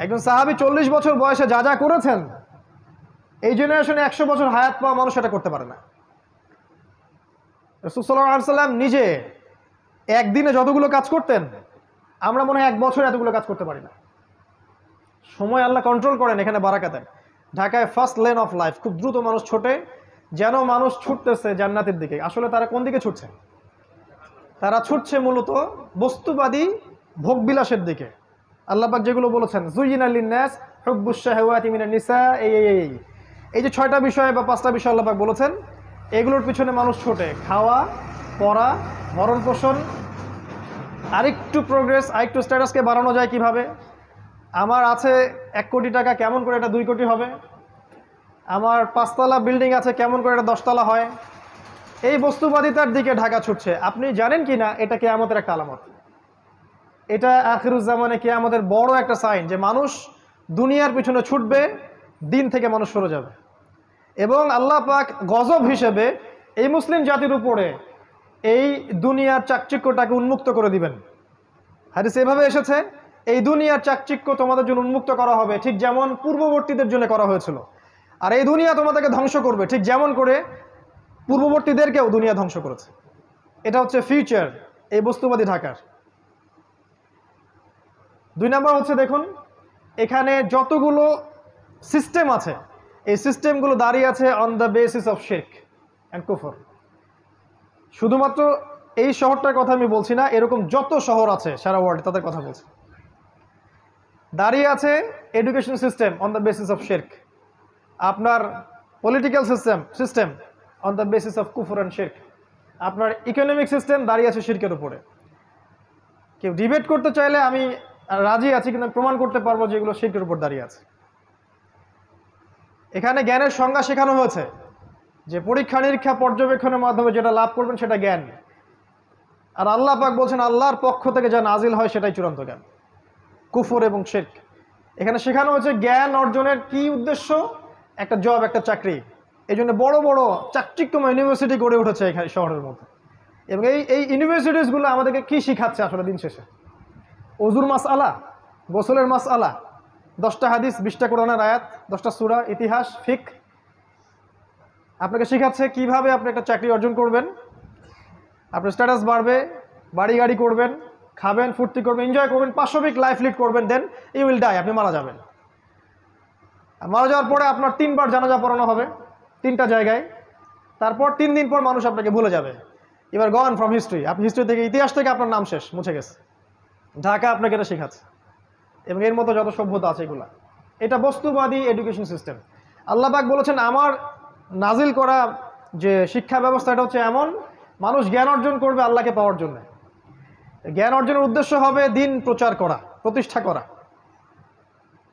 একজন সাহাবী 40 বছর বয়সে যা যা করেছেন, এই জেনারেশনে 100 বছর হায়াত পাওয়া মানুষ এটা করতে পারে না। রাসূল সাল্লাল্লাহু আলাইহি ওয়াসাল্লাম নিজে একদিনে যতগুলো কাজ করতেন, আমরা মনে হয় 1 বছরে এতগুলো কাজ করতে পারি না। সময় আল্লাহ কন্ট্রোল করেন, এখানে বারাকা দেন। ঢাকায় ফার্স্ট লেন অফ লাইফ, খুব দ্রুত মানুষ ছোটে, যেন মানুষ ছুটতেছে জান্নাতের দিকে। আসলে তারা কোন দিকে ছুটছে? তারা ছুটছে মূলত বস্তুবাদী ভোগবিলাসের দিকে। আল্লাহ পাক যেগুলো বলেছেন, যুয়িনা লিন-নাস হুব্বুশ শাহাওয়াতি মিনান নিসা, এই যে 6টা বিষয় বা 5টা বিষয় আল্লাহ পাক বলেছেন, এগুলোর পিছনে মানুষ ছোটে। খাওয়া, পড়া, ভরণ পোষণ, আরেকটু প্রোগ্রেস, আরেকটু স্ট্যাটাসকে বাড়ানো যায় কিভাবে, আমার আছে 1 কোটি টাকা, কেমন করে এটা 2 কোটি হবে, আমার 5তলা বিল্ডিং আছে, কেমন করে এটা 10তলা হয়। এই বস্তুবাদিতার দিকে ঢাকা ছুটছে। আপনি জানেন কি না এটা কিয়ামতের একটা আলামত, এটা আখিরুজ জামানে কিয়ামতের বড় একটা সাইন, যে মানুষ দুনিয়ার পিছনে ছুটবে, দিন থেকে মানুষ সরে যাবে। এবং আল্লাহ পাক গজব হিসেবে এই মুসলিম জাতির উপরে এই দুনিয়ার চাকচিক্যটাকে উন্মুক্ত করে দিবেন। হাদিস এভাবে এসেছে, এই দুনিয়ার চাকচিক্য তোমাদের জন্য উন্মুক্ত করা হবে, ঠিক যেমন পূর্ববর্তীদের জন্য করা হয়েছিল। আর এই দুনিয়া তোমাদেরকে ধ্বংস করবে, ঠিক যেমন করে পূর্ববর্তীদেরকেও দুনিয়া ধ্বংস করেছে। এটা হচ্ছে ফিউচার এই বস্তুবাদী ঢাকার। 2 নাম্বার হচ্ছে, দেখুন এখানে যতগুলো সিস্টেম আছে, এই সিস্টেমগুলো দাঁড়িয়ে আছে অন দ্য বেসিস অফ শিরক অ্যান্ড কুফর। শুধুমাত্র এই শহরটার কথা আমি বলছি না, এরকম যত শহর আছে সারা ওয়ার্ল্ডে তাদের কথা বলছি। দাঁড়িয়ে আছে education system on the basis of শিরক, আপনার political system on the basis of কুফর অ্যান্ড শিরক, আপনার ইকোনমিক সিস্টেম দাঁড়িয়ে আছে শিরকের উপরে। কেউ ডিবেট করতে চাইলে আমি রাজি আছি, কিন্তু প্রমাণ করতে পারবো যে এগুলো শিরকের উপর দাঁড়িয়ে আছে। এখানে জ্ঞানের সংজ্ঞা শেখানো হয়েছে, যে পরীক্ষা নিরীক্ষা পর্যবেক্ষণের মাধ্যমে যেটা লাভ করবেন সেটা জ্ঞান। আর আল্লাহ পাক বলছেন আল্লাহর পক্ষ থেকে যা নাজিল হয় সেটাই চূড়ান্ত জ্ঞান। কুফর এবং শিরক এখানে শেখানো হয়েছে। জ্ঞান অর্জনের কি উদ্দেশ্য? একটা জব, একটা চাকরি। এই জন্য বড় বড় চাকচিক্যময় ইউনিভার্সিটি গড়ে উঠেছে এখানে শহরের মধ্যে। এবং এই ইউনিভার্সিটিসগুলো আমাদেরকে কি শিখাচ্ছে আসলে দিন শেষে? অজুর মাসআলা, গোসলের মাসআলা, 10টা হাদিস, 20টা কোরআনের আয়াত, 10টা সূরা, ইতিহাস, ফিকহ। আপনাকে শেখাচ্ছে কিভাবে আপনি একটা চাকরি অর্জন করবেন, আপনার স্ট্যাটাস বাড়বে, বাড়ি গাড়ি করবেন, খাবেন, ফুর্তি করবেন, এনজয় করবেন, পাশবিক লাইফ লিড করবেন, দেন ইউ উইল ডাই, আপনি মারা যাবেন। মারা যাওয়ার পরে আপনার 3 বার জানাজা পড়ানো হবে 3টা জায়গায়। তারপর 3 দিন পর মানুষ আপনাকে ভুলে যাবে। এবার গন ফ্রম হিস্ট্রি, আপনি হিস্ট্রি থেকে, ইতিহাস থেকে আপনার নাম শেষ, মুছে গেছে। ঢাকা আপনাকে এটা শেখাচ্ছে, এবং এর মতো যত সভ্যতা আছে এগুলা। এটা বস্তুবাদী এডুকেশন সিস্টেম। আল্লাহ পাক বলেছেন আমার নাজিল করা যে শিক্ষা ব্যবস্থা এটা হচ্ছে এমন, মানুষ জ্ঞান অর্জন করবে আল্লাহকে পাওয়ার জন্য। জ্ঞান অর্জনের উদ্দেশ্য হবে দিন প্রচার করা, প্রতিষ্ঠা করা,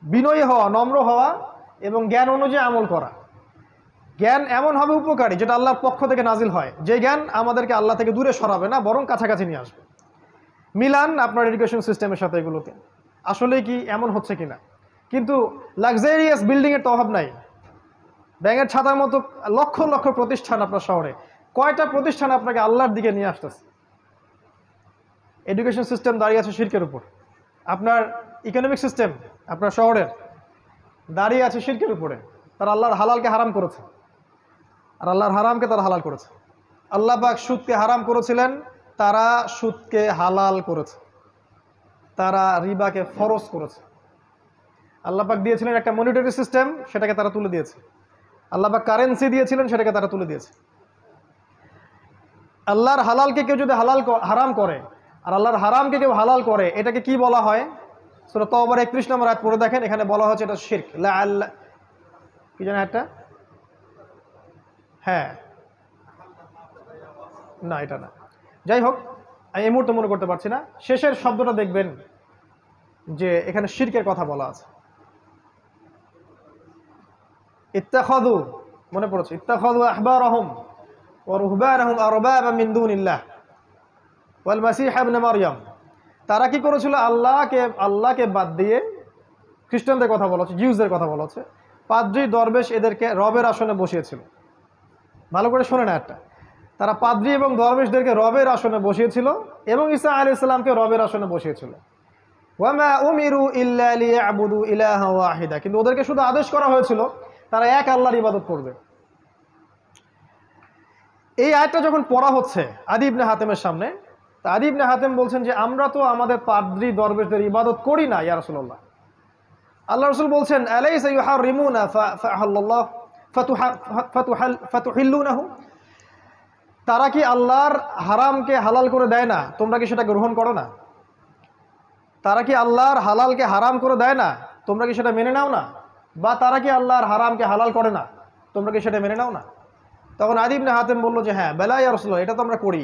বিনয়ী হওয়া, নম্র হওয়া এবং জ্ঞান অনুযায়ী আমল করা। জ্ঞান এমন হবে উপকারী যেটা আল্লাহর পক্ষ থেকে নাজিল হয়, যে জ্ঞান আমাদেরকে আল্লাহ থেকে দূরে সরাবে না, বরং কাছাকাছি নিয়ে আসবে। মিলান আপনার এডুকেশন সিস্টেমের সাথে এগুলোকে, আসলে কি এমন হচ্ছে কিনা। কিন্তু লাক্সারিয়াস বিল্ডিংয়ের তো অভাব নাই, ব্যাঙের ছাতার মতো লক্ষ লক্ষ প্রতিষ্ঠান আপনার শহরে, কয়টা প্রতিষ্ঠান আপনাকে আল্লাহর দিকে নিয়ে আসতেছে? এডুকেশন সিস্টেম দাঁড়িয়ে আছে শিরকের উপর। আপনার ইকোনমিক সিস্টেম আপনার শহরের দাঁড়িয়ে আছে শিরকের উপরে। তারা আল্লাহর হালালকে হারাম করেছে, আর আল্লাহর হারামকে তারা হালাল করেছে। আল্লাহ পাক সুদকে হারাম করেছিলেন, তারা সুদকে হালাল করেছে। তারা রিবাকে ফরজ করেছে। আল্লাহ পাক দিয়েছিলেন একটা মনিটারি সিস্টেম, সেটাকে তারা তুলে দিয়েছে। আল্লাহ পাক কারেন্সি দিয়েছিলেন, সেটাকে তারা তুলে দিয়েছে। আল্লাহর হালালকে কেউ যদি হারাম করে আর আল্লাহর হারামকে কেউ হালাল করে, এটাকে কি বলা হয়? সূরা তাওবার 31 নম্বর আয়াত পড়ে দেখেন, এখানে বলা হচ্ছে এটা শিরক। কি জানেন একটা? হ্যাঁ, না এটা না, যাই হোক, আমি এই মুহূর্তে মনে করতে পারছি না। শেষের শব্দটা দেখবেন যে এখানে শিরকের কথা বলা আছে। ইত্তাখাযু, মনে পড়েছে, ইত্তাখাযু আহবারহুম ওয়া রুহবানহুম আরবাবা মিন দুনিল্লাহ ওয়াল মাসীহ ইবনে মারইয়াম। তারা কি করেছিল? আল্লাহকে বাদ দিয়ে, খ্রিস্টানদের কথা বলা হচ্ছে, জিউসদের কথা বলা হচ্ছে, পাদ্রী দরবেশ এদেরকে রবের আসনে বসিয়েছিল। ভালো করে শোনে না একটা, তারা পাদ্রী এবং দরবেশদেরকে রবের আসনে বসিয়েছিল এবং ঈসা আলাইহিস সালামকে রবের আসনে বসিয়েছিল। ওয়ামা উমিরু ইল্লা লিয়াবুদু ইলাহা ওয়াহিদা, কিন্তু ওদেরকে শুধু আদেশ করা হয়েছিল তারা এক আল্লাহর ইবাদত করবে। এই আয়াতটা যখন পড়া হচ্ছে আদী ইবনে হাতেমের সামনে, তা আদী ইবনে হাতেম বলছেন যে আমরা তো আমাদের পাদ্রী দরবেশদের ইবাদত করি না ইয়া রাসূলুল্লাহ। আল্লাহ রাসূল বলছেন আলাইসা ইউহারিমুনা ফাআহাল্লাহ ফাতুহিল্লুনাহু, তারা কি আল্লাহর হারামকে হালাল করে দেয় না, তোমরা কি সেটা গ্রহণ করো না? তারা কি আল্লাহর হালালকে হারাম করে দেয় না, তোমরা কি সেটা মেনে নাও না? বা তারা কি আল্লাহর হারামকে হালাল করে না, তোমরা কি সেটা মেনে নাও না? তখন আদী ইবনে হাতেম বলল যে হ্যাঁ, বেলা ইয়া রাসূলুল্লাহ, এটা তো আমরা করি।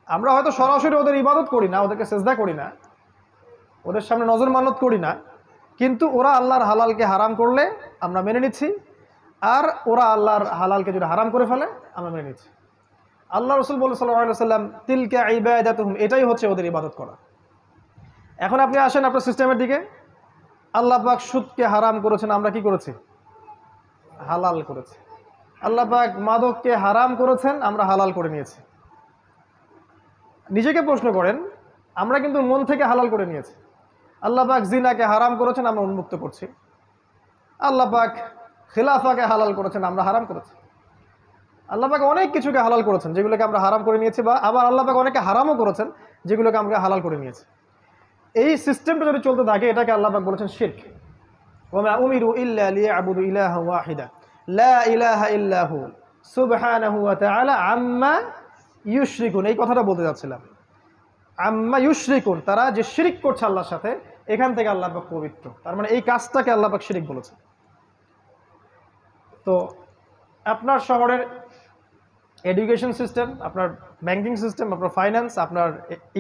আমরা হয়তো সরাসরি ওদের ইবাদত করি না, ওদেরকে সেজদা করি না, ওদের সামনে নজর মানত করি না, কিন্তু ওরা আল্লাহর হালালকে হারাম করলে আমরা মেনে নিচ্ছি, আর ওরা আল্লাহর হালালকে যদি হারাম করে ফেলে আমরা মেনে নিচ্ছি। আল্লাহ রাসূল বলেন সাল্লাল্লাহু আলাইহি ওয়াসাল্লাম, তিলকা ইবাদাতুহুম, এটাই হচ্ছে ওদের ইবাদত করা। এখন আপনি আসেন আপনার সিস্টেমের দিকে। আল্লাহ পাক সুদকে হারাম করেছেন, আমরা কি করেছি? হালাল করেছি। আল্লাহ পাক মাদককে হারাম করেছেন, আমরা হালাল করে নিয়েছি। নিজেকে প্রশ্ন করেন, আমরা কিন্তু মন থেকে হালাল করে নিয়েছি। আল্লাহ পাক জিনাকে হারাম করেছেন, আমরা উন্মুক্ত করছি। আল্লাহ পাক খিলাফাকে হালাল করেছেন, আমরা হারাম করেছি। আল্লাহ পাক অনেক কিছুকে হালাল করেছেন যেগুলোকে আমরা হারাম করে নিয়েছি, বা আবার আল্লাহ পাক অনেকে হারামও করেছেন যেগুলোকে আমরা হালাল করে নিয়েছি। এই সিস্টেমটা যদি চলতে থাকে, এটাকে আল্লাহ পাক বলেছেন শিরক। ওয়া উমিরু ইল্লা লিয়াবুদু ইলাহা ওয়াহিদা লা ইলাহা ইল্লা হু সুবহানাহু ওয়া তাআলা আম্মা ইউশরিকুন। এই কথাটা বলতে যাচ্ছিলাম, আম্মা ইউশরিকুন, তারা যে শিরক করছে আল্লাহর সাথে, এখান থেকে আল্লাহ পাক পবিত্র। তার মানে এই কাজটাকে আল্লাহ পাক শিরক বলেছেন। তো আপনার শহরের এডুকেশন সিস্টেম, আপনার ব্যাংকিং সিস্টেম, আপনার ফাইন্যান্স, আপনার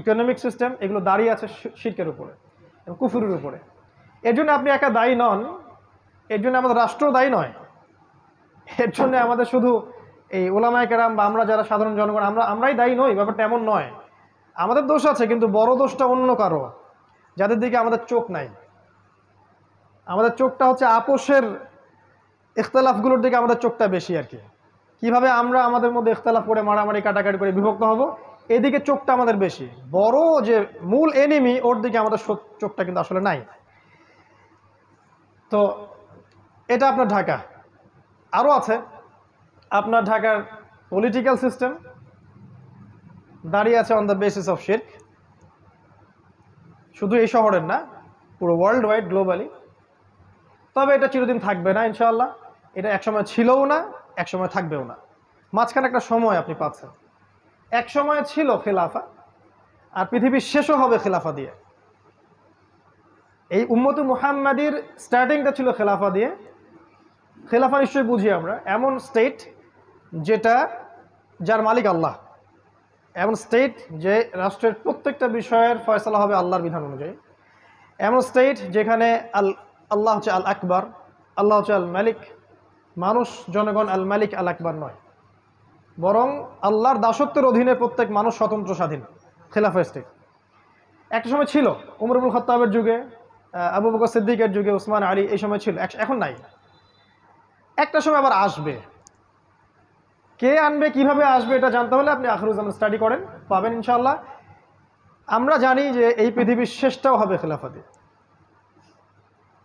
ইকোনমিক সিস্টেম, এগুলো দাঁড়িয়ে আছে শিরকের উপরে এবং কুফরের উপরে। এর জন্য আপনি একা দায়ী নন, এর জন্য আমাদের রাষ্ট্র দায়ী নয়, এর জন্য আমাদের শুধু এই ওলামায়ে কেরাম বা আমরা যারা সাধারণ জনগণ আমরাই দায়ী নই, ব্যাপারটা এমন নয়। আমাদের দোষ আছে, কিন্তু বড় দোষটা অন্য কারো, যাদের দিকে আমাদের চোখ নাই। আমাদের চোখটা হচ্ছে আপোষের ইখতলাফগুলোর দিকে আমাদের চোখটা বেশি আর কি। কিভাবে আমরা আমাদের মধ্যে ইখতলাফ করে মারামারি কাটাকাটি করে বিভক্ত হব, এদিকে চোখটা আমাদের বেশি। বড় যে মূল এনিমি, ওর দিকে আমাদের চোখটা কিন্তু আসলে নাই। তো এটা আপনার ঢাকা। আরও আছে আপনার ঢাকার পলিটিক্যাল সিস্টেম দাঁড়িয়ে আছে অন দ্য বেসিস অফ শিরক। শুধু এই শহরের না, পুরো ওয়ার্ল্ড ওয়াইড, গ্লোবালি। তবে এটা চিরদিন থাকবে না ইনশাআল্লাহ। এটা একসময় ছিলও না, একসময় থাকবেও না। মাঝখানে একটা সময় আপনি পাচ্ছেন। এক সময় ছিল খেলাফা, আর পৃথিবীর শেষও হবে খেলাফা দিয়ে। এই উম্মতে মুহাম্মাদির স্টার্টিংটা ছিল খেলাফা দিয়ে, খেলাফা নিশ্চয়ই বুঝি আমরা এমন স্টেট যেটা যার মালিক আল্লাহ, এমন স্টেট যে রাষ্ট্রের প্রত্যেকটা বিষয়ের ফয়সালা হবে আল্লাহর বিধান অনুযায়ী, এমন স্টেট যেখানে আল্লাহ হচ্ছে আল আকবর, আল্লাহ হচ্ছে আল মালিক, মানুষ জনগণ আল মালিক আল আকবর নয়, বরং আল্লাহর দাসত্বের অধীনে প্রত্যেক মানুষ স্বতন্ত্র স্বাধীন। খেলাফা স্টেট একটা সময় ছিল, উমর ইবনুল খাত্তাবের যুগে, আবু বকর সিদ্দিকের যুগে, উসমান আলী, এই সময় ছিল, এখন নাই। একটা সময় আবার আসবে। কে আনবে, কিভাবে আসবে, এটা জানতে হলে আপনি আখিরুজ্জামান স্টাডি করেন, পাবেন ইনশাআল্লাহ। আমরা জানি যে এই পৃথিবীর শেষটাও হবে খেলাফাতে,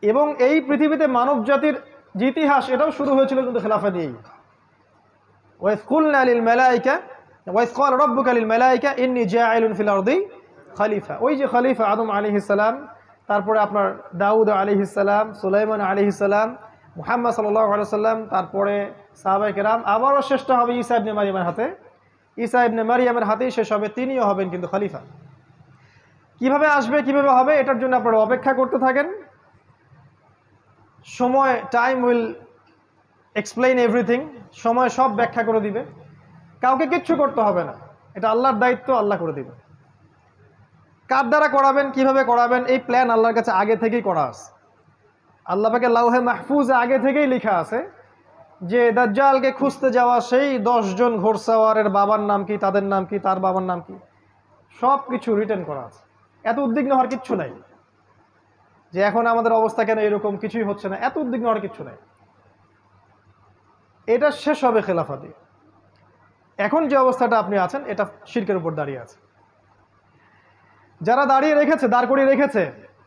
এবং এই পৃথিবীতে মানব জাতির যে ইতিহাস, এটাও শুরু হয়েছিল কিন্তু খেলাফা দিয়েই। ওয়াইজ কুলনা লিল মালাইকা ওয়াইজ ক্বালা রাব্বুকা লিল মালাইকা ইন্নী জাইলুন ফিল আরদি খলিফা। ওই যে খলিফা আদম আলাইহিস সালাম, তারপরে আপনার দাউদ আলাইহিস সালাম, সুলাইমান আলাইহিস সালাম, মুহাম্মদ সাল্লাল্লাহু আলাইহি সাল্লাম, তারপরে সাহাবায়ে কেরাম, আবারও শেষটা হবে ঈসা ইবনে মারইয়ামের হাতে। ঈসা ইবনে মারইয়ামের হাতেই শেষ হবে, তিনিও হবেন কিন্তু খলিফা। কিভাবে আসবে, কিভাবে হবে, এটার জন্য আপনারা অপেক্ষা করতে থাকেন। সময়, টাইম উইল এক্সপ্লেইন এভরিথিং। সময় সব ব্যাখ্যা করে দিবে, কাউকে কিচ্ছু করতে হবে না, এটা আল্লাহর দায়িত্ব, আল্লাহ করে দিবে। কার দ্বারা করাবেন, কিভাবে করাবেন, এই প্ল্যান আল্লাহর কাছে আগে থেকেই করা আছে। আল্লাহ পাকের লাউহে মাহফুজে আগে থেকেই লেখা আছে যে দাজ্জালকে খুঁজতে যাওয়া সেই 10 জন ঘোড়সাওয়ারের বাবার নাম কি, তাদের নাম কি, তার বাবার নাম কি, সব কিছু রিটেন করা আছে। এত উদ্বিগ্ন হওয়ার কিচ্ছু নাই যে এখন আমাদের অবস্থা কেন এরকম, কিছুই হচ্ছে না, এত উদ্বিগ্ন হওয়ার কিচ্ছু নাই। এটা শেষ হবে খেলাফা দিয়ে। এখন যে অবস্থাটা আপনি আছেন, এটা শিরকের উপর দাঁড়িয়ে আছে। যারা দাঁড়িয়ে রেখেছে, দাঁড় করিয়ে রেখেছে,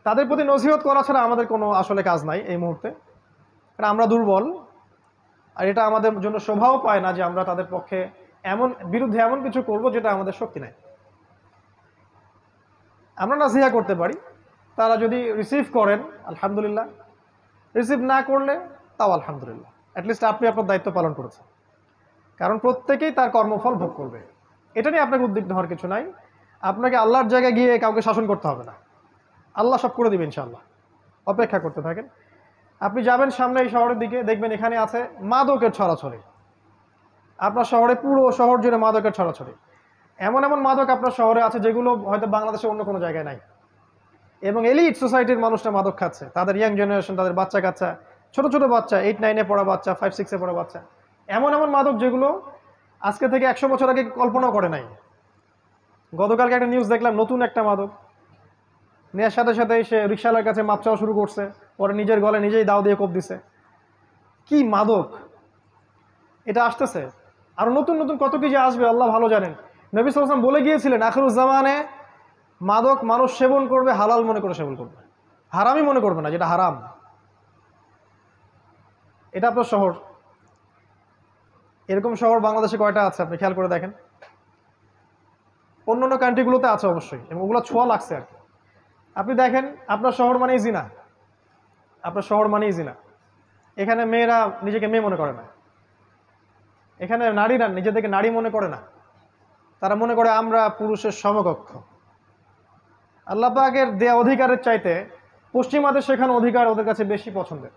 তাদের প্রতি নসিহত করা ছাড়া আমাদের কোনো আসলে কাজ নাই এই মুহূর্তে। কারণ আমরা দুর্বল, আর এটা আমাদের জন্য শোভাও পায় না যে আমরা তাদের পক্ষে বিরুদ্ধে এমন কিছু করব যেটা আমাদের শক্তি নাই। আমরা নাসিহা করতে পারি, তারা যদি রিসিভ করেন আলহামদুলিল্লাহ, রিসিভ না করলে তাও আলহামদুলিল্লাহ, অ্যাটলিস্ট আপনি আপনার দায়িত্ব পালন করেছেন। কারণ প্রত্যেকেই তার কর্মফল ভোগ করবে, এটা নিয়ে আপনাকে উদ্বিগ্ন হওয়ার কিছু নাই। আপনাকে আল্লাহর জায়গায় গিয়ে কাউকে শাসন করতে হবে না, আল্লাহ সব করে দিবেন ইনশাআল্লাহ। অপেক্ষা করতে থাকেন। আপনি যাবেন সামনে এই শহরের দিকে, দেখবেন এখানে আছে মাদকের ছড়াছড়ি। আপনার শহরে, পুরো শহর জুড়ে মাদকের ছড়াছড়ি। এমন এমন মাদক আপনার শহরে আছে যেগুলো হয়তো বাংলাদেশে অন্য কোনো জায়গায় নাই। এবং এলিট সোসাইটির মানুষরা মাদক খাচ্ছে, তাদের ইয়াং জেনারেশন, তাদের বাচ্চা কাচ্চা, ছোট ছোট বাচ্চা, 8-9-এ পড়া বাচ্চা, 5-6-এ পড়া বাচ্চা। এমন এমন মাদক যেগুলো আজকে থেকে 100 বছর আগে কল্পনাও করে নাই। গতকালকে একটা নিউজ দেখলাম, নতুন একটা মাদক নেওয়ার সাথে সাথে সে রিক্সাওয়ালার কাছে মাপ চাওয়া শুরু করছে, পরে নিজের গলে নিজেই দাও দিয়ে কোপ দিছে। কি মাদক এটা আসতেছে, আর নতুন নতুন কত কিছু আসবে আল্লাহ ভালো জানেন। নবী সাল্লাল্লাহু আলাইহি ওয়াসাল্লাম বলে গিয়েছিলেন, আখিরুজ্জামানে মাদক মানুষ সেবন করবে, হালাল মনে করে সেবন করবে, হারামই মনে করবে না, যেটা হারাম। এটা আপনার শহর, এরকম শহর বাংলাদেশে কয়টা আছে আপনি খেয়াল করে দেখেন। অন্য অন্য কান্ট্রিগুলোতে আছে অবশ্যই, এবং ওগুলো ছোঁয়া লাগছে আর কি। আপনি দেখেন, আপনার শহর মানেই জিনা, আপনার শহর মানেই জিনা। এখানে মেয়েরা নিজেকে মেয়ে মনে করে না, এখানে নারীরা নিজেদেরকে নারী মনে করে না, তারা মনে করে আমরা পুরুষের সমকক্ষ। আল্লাহ পাকের দেয়া অধিকারের চাইতে পশ্চিমাদের শেখানো অধিকার ওদের কাছে বেশি পছন্দের,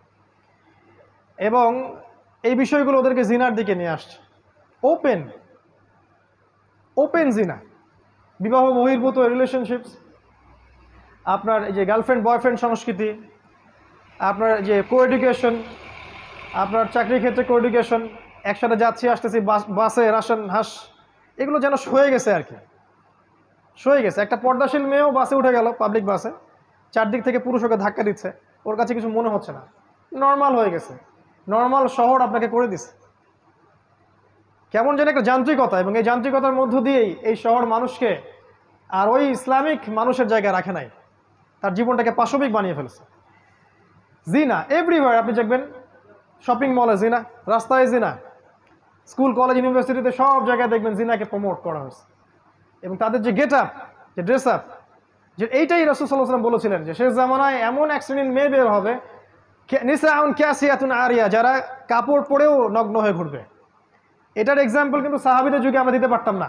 এবং এই বিষয়গুলো ওদেরকে জিনার দিকে নিয়ে আসছে। ওপেন জিনা, বিবাহ বহির্ভূত রিলেশনশিপস, আপনার এই যে গার্লফ্রেন্ড বয়ফ্রেন্ড সংস্কৃতি, আপনার যে কো এডুকেশন, আপনার চাকরির ক্ষেত্রে কো এডুকেশন, একসাথে যাচ্ছি আসতেছি বাসে রাশন হাঁস, এগুলো যেন সয়ে গেছে আর কি, সয়ে গেছে। একটা পর্দাশীল মেয়েও বাসে উঠে গেল, পাবলিক বাসে, চারদিক থেকে পুরুষ ওকে ধাক্কা দিচ্ছে, ওর কাছে কিছু মনে হচ্ছে না, নর্মাল হয়ে গেছে। নর্মাল শহর আপনাকে করে দিছে কেমন যেন একটা যান্ত্রিকতা, এবং এই যান্ত্রিকতার মধ্য দিয়েই এই শহর মানুষকে আর ওই ইসলামিক মানুষের জায়গায় রাখে নাই, তার জীবনটাকে পাশবিক বানিয়ে ফেলছে। জিনা এভরিওয়্যার, আপনি দেখবেন শপিং মলে জিনা, রাস্তায় জিনা, স্কুল কলেজ ইউনিভার্সিটিতে সব জায়গায় দেখবেন জিনাকে প্রমোট করা হয়েছে। এবং তাদের যে গেট আপ, যে ড্রেস আপ, যে এইটাই রাসূল সাল্লাল্লাহু আলাইহি ওয়াসাল্লাম বলেছিলেন যে শেষ জামানায় এমন এক শ্রেণীর মেয়ে বের হবে, নিসাউন কাসিয়াতুন আরিয়া, যারা কাপড় পরেও নগ্ন হয়ে ঘুরবে। এটার এক্সাম্পল কিন্তু সাহাবীদের যুগে আমরা দিতে পারতাম না,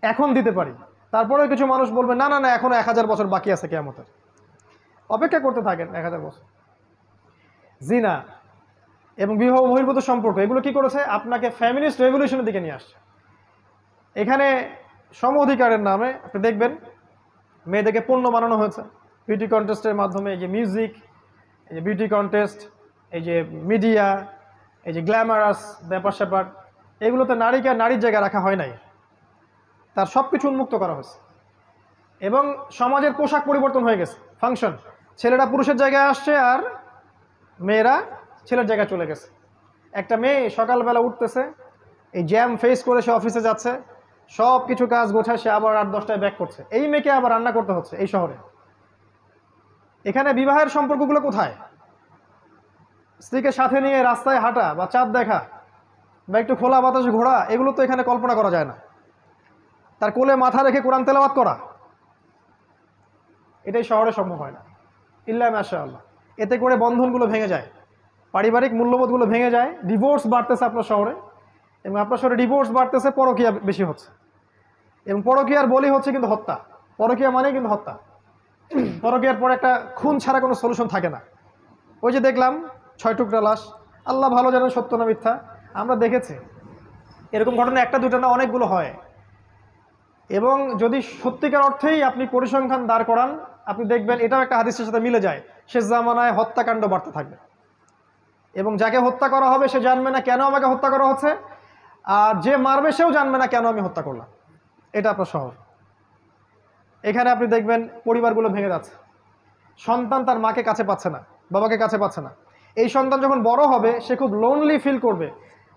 এখন দিতে পারি। তারপরেও কিছু মানুষ বলবে না না না, এখনো 1000 বছর বাকি আছে কিয়ামতের, অপেক্ষা করতে থাকেন 1000 বছর। জিনা, এবং বিবাহ বহির্ভূত সম্পর্ক, এগুলো কি করেছে? আপনাকে ফ্যামিলিস্ট রেভলিউশনের দিকে নিয়ে আসছে। এখানে সম অধিকারের নামে আপনি দেখবেন মেয়েদেরকে পণ্য বানানো হয়েছে বিউটি কন্টেস্টের মাধ্যমে। এই যে মিউজিক, এই যে বিউটি কন্টেস্ট, এই যে মিডিয়া, এই যে গ্ল্যামারাস ব্যাপার স্যাপার, এগুলোতে নারীকে আর নারীর জায়গায় রাখা হয় নাই, তার সব কিছু উন্মুক্ত করা হয়েছে। এবং সমাজের পোশাক পরিবর্তন হয়ে গেছে, ফাংশন, ছেলেরা পুরুষের জায়গায় আসছে আর মেয়েরা ছেলের জায়গায় চলে গেছে। একটা মেয়ে সকালবেলা উঠতেছে, এই জ্যাম ফেস করে সে অফিসে যাচ্ছে, সব কিছু কাজ গোছায়, সে আবার 8-10টায় ব্যাক করছে। এই মেয়েকে আবার রান্না করতে হচ্ছে এই শহরে। এখানে বিবাহের সম্পর্কগুলো কোথায়? স্ত্রীকে সাথে নিয়ে রাস্তায় হাঁটা বা চাঁদ দেখা বা একটু খোলা বাতাসে ঘোরা, এগুলো তো এখানে কল্পনা করা যায় না। তার কোলে মাথা রেখে কোরআন তেলাওয়াত করা, এটাই শহরে সম্ভব হয় না, ইল্লা মাশাআল্লাহ। এতে করে বন্ধনগুলো ভেঙে যায়, পারিবারিক মূল্যবোধগুলো ভেঙে যায়। ডিভোর্স বাড়তেছে আপনার শহরে, এবং আপনার শহরে ডিভোর্স বাড়তেছে, পরকীয়া বেশি হচ্ছে, এবং পরকীয়ার বলি হচ্ছে কিন্তু হত্যা। পরকীয়া মানে কিন্তু হত্যা। পরকীয়ার পর একটা খুন ছাড়া কোনো সলিউশন থাকে না। ওই যে দেখলাম 6 টুকরা লাশ, আল্লাহ ভালো জানেন সত্য না মিথ্যা, আমরা দেখেছি। এরকম ঘটনা একটা দুটো না, অনেকগুলো হয়। এবং যদি সত্যিকার অর্থেই আপনি পরিসংখ্যান দাঁড় করান, আপনি দেখবেন এটাও একটা হাদিসের সাথে মিলে যায়। শেষ জামানায় হত্যাকাণ্ড বাড়তে থাকবে, এবং যাকে হত্যা করা হবে সে জানবে না কেন আমাকে হত্যা করা হচ্ছে, আর যে মারবে সেও জানবে না কেন আমি হত্যা করলাম। এটা আপনার শহর। এখানে আপনি দেখবেন পরিবারগুলো ভেঙে যাচ্ছে, সন্তান তার মাকে কাছে পাচ্ছে না, বাবাকে কাছে পাচ্ছে না। এই সন্তান যখন বড় হবে সে খুব লোনলি ফিল করবে।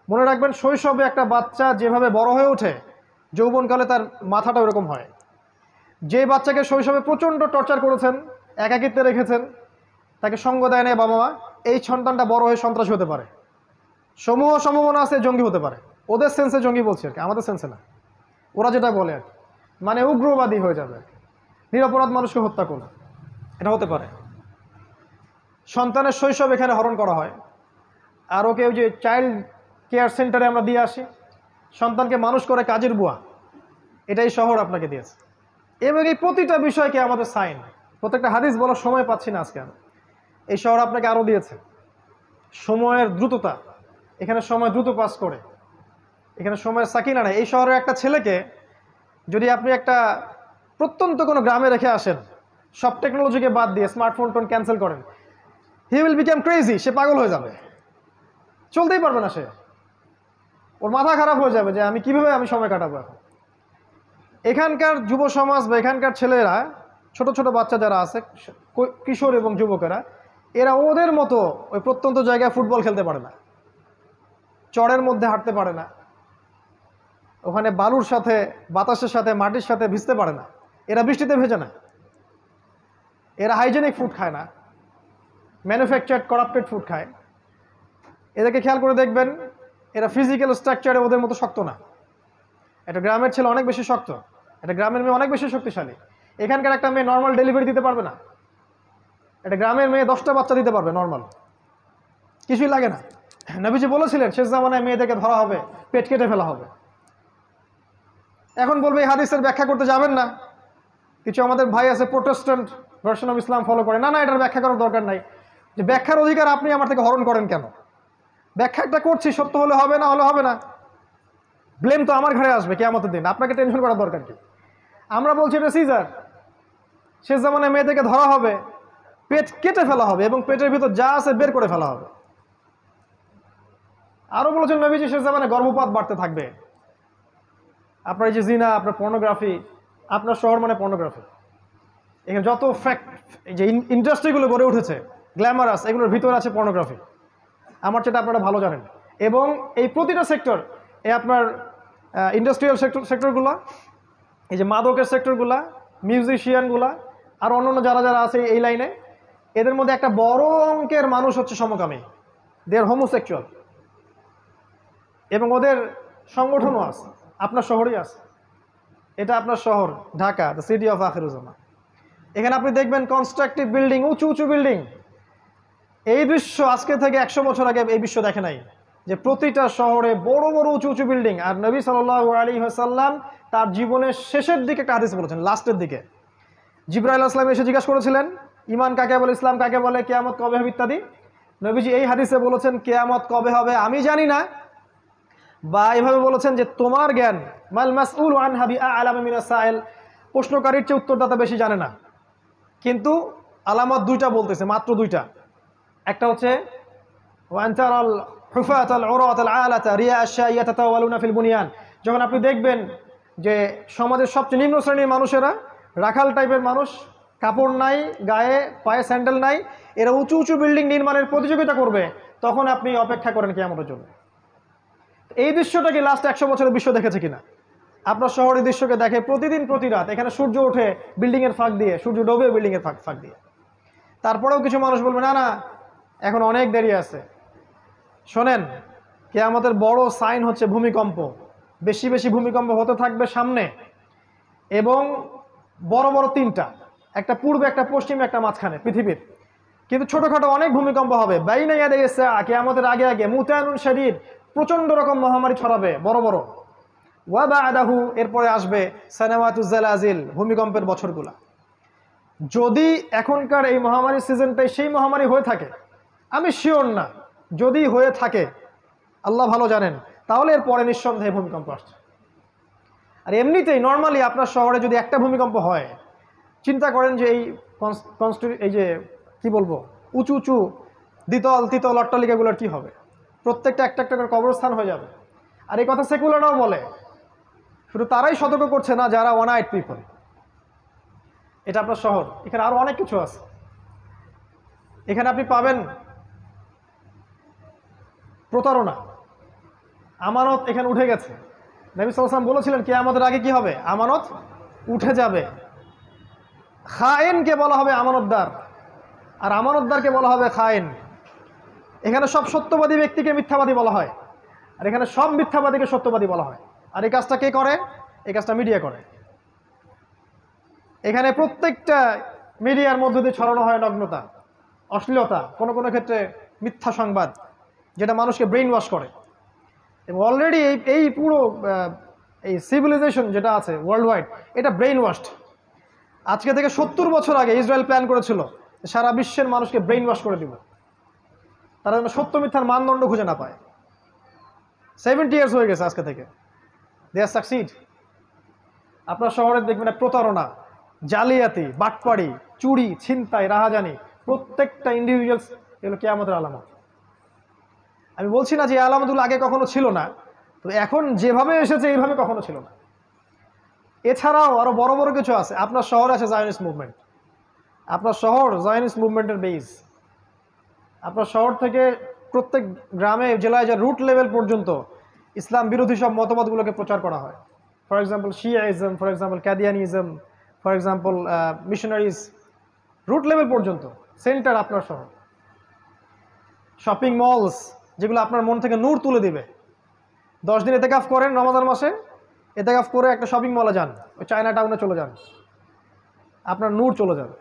মনে রাখবেন, শৈশবে একটা বাচ্চা যেভাবে বড় হয়ে ওঠে, যৌবনকালে তার মাথাটা ওরকম হয়। যে বাচ্চাকে শৈশবে প্রচণ্ড টর্চার করেছেন, একাকিত্বে রেখেছেন, তাকে সঙ্গ দেয় না বাবা মা, এই সন্তানটা বড় হয়ে সন্ত্রাসী হতে পারে। সমূহ সম্ভাবনা আছে জঙ্গি হতে পারে। ওদের সেন্সে জঙ্গি বলছি আর কি, আমাদের সেন্সে না। ওরা যেটা বলে আর কি, মানে উগ্রবাদী হয়ে যাবে, নিরপরাধ মানুষকে হত্যা করবে, এটা হতে পারে। সন্তানের শৈশব এখানে হরণ করা হয়। আর ওকে ওই যে চাইল্ড কেয়ার সেন্টারে আমরা দিয়ে আসি, সন্তানকে মানুষ করে কাজের বুয়া, এটাই শহর আপনাকে দিয়েছে। এবং এই প্রতিটা বিষয়কে আমাদের সাইন, প্রত্যেকটা হাদিস বলার সময় পাচ্ছি না আজকে আমি। এই শহর আপনাকে আরও দিয়েছে সময়ের দ্রুততা, এখানে সময় দ্রুত পাস করে, এখানে সময়ের সাকিনা নেই। এই শহরের একটা ছেলেকে যদি আপনি একটা প্রত্যন্ত কোনো গ্রামে রেখে আসেন, সব টেকনোলজিকে বাদ দিয়ে স্মার্টফোন টোন ক্যান্সেল করেন, হি উইল বিকাম ক্রেজি, সে পাগল হয়ে যাবে, চলতেই পারবে না সে, ওর মাথা খারাপ হয়ে যাবে যে আমি কিভাবে সময় কাটাবো এখন। এখানকার যুব সমাজ বা এখানকার ছেলেরা, ছোট ছোট বাচ্চা যারা আছে, কিশোর এবং যুবকেরা, এরা ওদের মতো ওই প্রত্যন্ত জায়গায় ফুটবল খেলতে পারে না, চড়ের মধ্যে হাঁটতে পারে না, ওখানে বালুর সাথে, বাতাসের সাথে, মাটির সাথে ভিজতে পারে না, এরা বৃষ্টিতে ভেজে না, এরা হাইজেনিক ফুড খায় না, ম্যানুফ্যাকচার্ড করাপ্টেড ফুড খায়। এদেরকে খেয়াল করে দেখবেন, এরা ফিজিক্যাল স্ট্রাকচারে ওদের মতো শক্ত না। একটা গ্রামের ছেলে অনেক বেশি শক্ত, একটা গ্রামের মেয়ে অনেক বেশি শক্তিশালী। এখানকার একটা মেয়ে নর্মাল ডেলিভারি দিতে পারবে না, একটা গ্রামের মেয়ে 10টা বাচ্চা দিতে পারবে নর্মাল, কিছুই লাগে না। নবীজি বলেছিলেন শেষ জামানায় মেয়েদেরকে ধরা হবে, পেট কেটে ফেলা হবে। এখন বলবে এই হাদিসের ব্যাখ্যা করতে যাবেন না, কিছু আমাদের ভাই আছে Protestant version of Islam follow করে, না না এটার ব্যাখ্যা করার দরকার নাই, যে ব্যাখ্যার অধিকার আপনি আমার থেকে হরণ করেন কেন? ব্যাখ্যাটা করছি, সত্য হলে হবে, না হলে হবে না, ব্লেম তো আমার ঘরে আসবে কিয়ামতের দিন, আপনাকে টেনশন করার দরকার কি? আমরা বলছি এটা সিজার, শেষ জামানায় মেয়েদেরকে ধরা হবে, পেট কেটে ফেলা হবে এবং পেটের ভিতর যা আছে বের করে ফেলা হবে। আরো বলেছেন নবীজি শেষ জামানায় গর্ভপাত বাড়তে থাকবে। আপনার এই যে জিনা, আপনার পর্নোগ্রাফি, আপনার শহর মানে পর্নোগ্রাফি, এখানে যত ফ্যাক্ট, এই যে ইন্ডাস্ট্রিগুলো গড়ে উঠেছে গ্ল্যামারাস, এগুলোর ভিতরে আছে পর্নোগ্রাফি, আমার যেটা আপনারা ভালো জানেন। এবং এই প্রতিটা সেক্টর, এই আপনার ইন্ডাস্ট্রিয়াল সেক্টরগুলো, এই যে মাদকের সেক্টরগুলা, মিউজিশিয়ানগুলা, আর অন্যান্য যারা যারা আছে এই লাইনে, এদের মধ্যে একটা বড় অঙ্কের মানুষ হচ্ছে সমকামী, দে আর হোমোসেক্সুয়াল, এবং ওদের সংগঠনও আছে, আপনার শহরেই আছে। এটা আপনার শহর Dhaka, the city of Akhiruzzaman. এখানে আপনি দেখবেন কনস্ট্রাকটিভ বিল্ডিং, উঁচু উঁচু বিল্ডিং। এই দৃশ্য আজকে থেকে 100 বছর আগে এই বিশ্ব দেখে নাই, যে প্রতিটা শহরে বড় বড় উঁচু উঁচু বিল্ডিং। আর নবী সাল্লাল্লাহু আলাইহি ওয়াসাল্লাম তার জীবনের শেষের দিকে একটা হাদিস বলেছেন, লাস্টের দিকে জিবরাইল আলাইহিস সালাম এসে জিজ্ঞাসা করেছিলেন ইমান কাকে বলে, ইসলাম কাকে বলে, কিয়ামত কবে হবে ইত্যাদি। নবীজি এই হাদিসে বলেছেন কিয়ামত কবে হবে আমি জানি না, বা এভাবে বলেছেন যে তোমার জ্ঞান মাল মাসউল আনহা বিআলাম মিনাস সাইল, প্রশ্নকারীর চেয়ে উত্তরদাতা বেশি জানে না। কিন্তু আলামত দুইটা বলতেছে, মাত্র দুইটা। একটা হচ্ছে ওয়ানতারাল হুফাতাল উরাতাল আলাতা রিয়া আশ-শাইয়া তাতাওয়ালুনা ফিল বুনিয়ান, যখন আপনি দেখবেন যে সমাজের সবচেয়ে নিম্ন শ্রেণীর মানুষেরা, রাখাল টাইপের মানুষ, কাপড় নাই গায়ে, পায়ে স্যান্ডেল নাই, এরা উঁচু উঁচু বিল্ডিং নির্মাণের প্রতিযোগিতা করবে, তখন আপনি অপেক্ষা করেন কিয়ামতের জন্য। এই দৃশ্যটা কি লাস্ট 100 বছরের বিশ্ব দেখেছে কিনা? আপনার শহরের দৃশ্যকে দেখে প্রতিদিন প্রতি রাত, এখানে সূর্য ওঠে বিল্ডিংয়ের ফাঁক দিয়ে, সূর্য ডোবে বিল্ডিংয়ের ফাঁক দিয়ে। তারপরেও কিছু মানুষ বলবে না না এখন অনেক দেরি আছে। শোনেন, কিয়ামতের বড় সাইন হচ্ছে ভূমিকম্প। বেশি বেশি ভূমিকম্প হতে থাকবে সামনে, এবং বড় বড় তিনটা, একটা পূর্বে, একটা পশ্চিমে, একটা মাঝখানে পৃথিবীর। কিন্তু ছোটখাটো অনেক ভূমিকম্প হবে। বাইনা ইয়াদাই আস-সাআ, কিয়ামতের আগে আগে মুতানুন শাদীদ, প্রচন্ড রকম মহামারী ছড়াবে বড় বড়। ওয়া বা'দাহু, এরপরে আসবে সানাওয়াতুজ জালাজিল, ভূমিকম্পের বছরগুলা। যদি এখনকার এই মহামারীর সিজনটাই সেই মহামারী হয়ে থাকে, আমি শিওর না, যদি হয়ে থাকে আল্লাহ ভালো জানেন, তাহলে এরপরে নিঃসন্দেহে ভূমিকম্প আসছে। আর এমনিতেই নর্মালি আপনার শহরে যদি একটা ভূমিকম্প হয়, চিন্তা করেন যে এই যে কি বলবো, উঁচু উঁচু দ্বিতল তৃতীয় অট্টালিকাগুলোর কি হবে? প্রত্যেকটা একটা একটা করে কবরস্থান হয়ে যাবে। আর এই কথা সেকুলাররাও বলে, শুধু তারাই সতর্ক করছে না যারা ওয়ান আইড পিপল। এটা আপনার শহর, এখানে আরো অনেক কিছু আছে। এখানে আপনি পাবেন প্রতারণা, আমানত এখানে উঠে গেছে। নবী সাল্লাল্লাহু আলাইহি ওয়াসাল্লাম বলেছিলেন কিয়ামতের আগে কি হবে? আমানত উঠে যাবে। খায়েনকে বলা হবে আমানতদার, আর আমানতদারকে বলা হবে খায়েন। এখানে সব সত্যবাদী ব্যক্তিকে মিথ্যাবাদী বলা হয়, আর এখানে সব মিথ্যাবাদীকে সত্যবাদী বলা হয়। আর এই কাজটা কে করে? এই কাজটা মিডিয়া করে। এখানে প্রত্যেকটা মিডিয়ার মধ্য দিয়ে ছড়ানো হয় নগ্নতা, অশ্লীলতা, কোনো কোনো ক্ষেত্রে মিথ্যা সংবাদ, যেটা মানুষকে ব্রেইন ওয়াশ করে। এবং অলরেডি এই পুরো এই সিভিলাইজেশন যেটা আছে ওয়ার্ল্ড ওয়াইড, এটা ব্রেইন ওয়াশড। আজকে থেকে 70 বছর আগে ইসরায়েল প্ল্যান করেছিল সারা বিশ্বের মানুষকে ব্রেইন ওয়াশ করে দিব, তারা যেন সত্য মিথ্যার মানদণ্ড খুঁজে না পায়। 70 ইয়ার্স হয়ে গেছে আজকে থেকে, দে আর সাকসিড। আপনার শহরে দেখবেন প্রতারণা, জালিয়াতি, বাটপাড়ি, চুরি, ছিনতাই, রাহাজানি, প্রত্যেকটা ইন্ডিভিজুয়ালস, এগুলো কিয়ামতের আলামত। আমি বলছি না যে এই আলামতগুলো আগে কখনো ছিল না, তো এখন যেভাবে এসেছে এইভাবে কখনো ছিল না। এছাড়াও আরো বড় বড় কিছু আছে। আপনার শহরে আছে জায়নিস্ট মুভমেন্ট। আপনার শহর জায়নিস্ট মুভমেন্টের বেস। আপনার শহর থেকে প্রত্যেক গ্রামে জেলায়, যা রুট লেভেল পর্যন্ত ইসলাম বিরোধী সব মতবাদগুলোকে প্রচার করা হয়। For example Shiaism, for example Qadianism, for example missionaries, root level পর্যন্ত সেন্টার আপনার শহর। শপিং মলস, যেগুলো আপনার মন থেকে নূর তুলে দিবে। 10 দিন এতেকাফ করেন রমাদান মাসে, এতেকাফ করে একটা শপিং মলে যান, ওই চায়না টাউনে চলে যান, আপনার নূর চলে যাবে।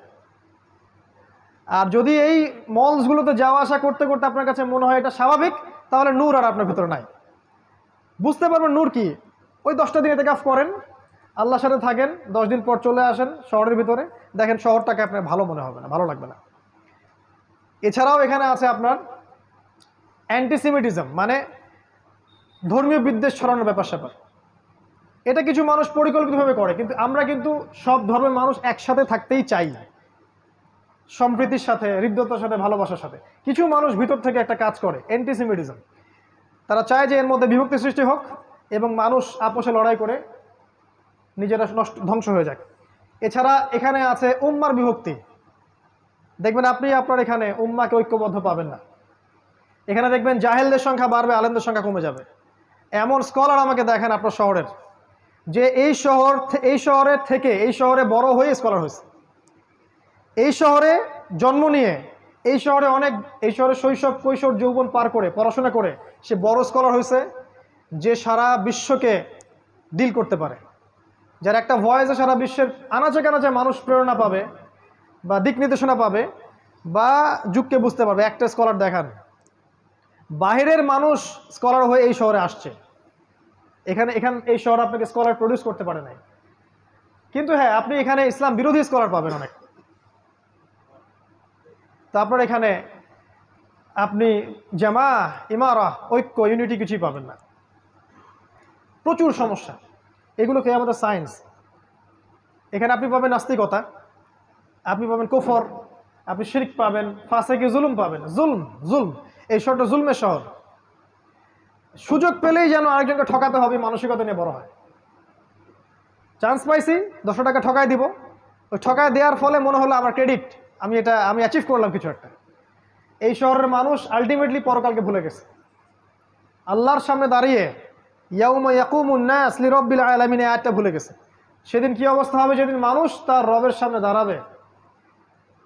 আর যদি এই মলসগুলোতে যাওয়া আসা করতে করতে আপনার কাছে মনে হয় এটা স্বাভাবিক, তাহলে নূর আর আপনার ভিতরে নাই। বুঝতে পারবেন নূর কি? ওই 10টা দিন এতেকাফ করেন, আল্লাহর সাথে থাকেন, 10 দিন পর চলে আসেন শহরের ভিতরে, দেখেন শহরটাকে আপনার ভালো মনে হবে না, ভালো লাগবে না। এছাড়াও এখানে আছে আপনার অ্যান্টিসেমিটিজম, মানে ধর্মীয় বিদ্বেষ ছড়ানোর ব্যাপার স্যাপার। এটা কিছু মানুষ পরিকল্পিতভাবে করে, কিন্তু আমরা কিন্তু সব ধর্মের মানুষ একসাথে থাকতেই চাই, সম্প্রীতির সাথে, হৃদ্যতার সাথে, ভালোবাসার সাথে। কিছু মানুষ ভিতর থেকে একটা কাজ করে অ্যান্টিসেমিটিজম, তারা চায় যে এর মধ্যে বিভক্তি সৃষ্টি হোক এবং মানুষ আপোষে লড়াই করে নিজেরা ধ্বংস হয়ে যাক। এছাড়া এখানে আছে উম্মার বিভক্তি। দেখবেন আপনি আপনার এখানে উম্মাকে ঐক্যবদ্ধ পাবেন না। এখানে দেখবেন জাহেলদের সংখ্যা বাড়বে, আলেমদের সংখ্যা কমে যাবে। এমন স্কলার আমাকে দেখেন আপনার শহরের, যে এই শহরের থেকে এই শহরে বড় হয়ে স্কলার হয়েছে, এই শহরে জন্ম নিয়ে, এই শহরে শৈশব, কৈশোর, যৌবন পার করে, পড়াশোনা করে সে বড় স্কলার হয়েছে, যে সারা বিশ্বকে ডিল করতে পারে, যার একটা ভয়েসে সারা বিশ্বের আনাচে কানাচে মানুষ প্রেরণা পাবে বা দিক নির্দেশনা পাবে বা যুগকে বুঝতে পারবে। একটা স্কলার দেখান, বাহিরের মানুষ স্কলার হয়ে এই শহরে আসছে, এই শহর আপনাকে স্কলার প্রডিউস করতে পারে নাই। কিন্তু হ্যাঁ, আপনি এখানে ইসলাম বিরোধী স্কলার পাবেন অনেক। তো আপনার এখানে আপনি জামা ইমারা ঐক্য ইউনিটি কিছুই পাবেন না, প্রচুর সমস্যা। এগুলোকে আমাদের সায়েন্স। এখানে আপনি পাবেন নাস্তিকতা, আপনি পাবেন কুফর, আপনি শিরক পাবেন, ফাসেকি জুলুম পাবেন। জুলম, এই শহরটা জুলমের শহর। সুযোগ পেলেই যেন আরেকজনকে ঠকাতে হবে মানসিকতা নিয়ে বড় হয়। চান্স পাইছি 10 টাকা ঠকায় দিব, ওই ঠকায় দেওয়ার ফলে মনে হলো আমার ক্রেডিট, আমি অ্যাচিভ করলাম কিছু একটা। এই শহরের মানুষ আলটিমেটলি পরকালকে ভুলে গেছে। আল্লাহর সামনে দাঁড়িয়ে ইয়াউমা ইয়াকুমুন নাস লিরাব্বিল আলামিন এই আয়াতটা ভুলে গেছে। সেদিন কি অবস্থা হবে? যেদিন মানুষ তার রবের সামনে দাঁড়াবে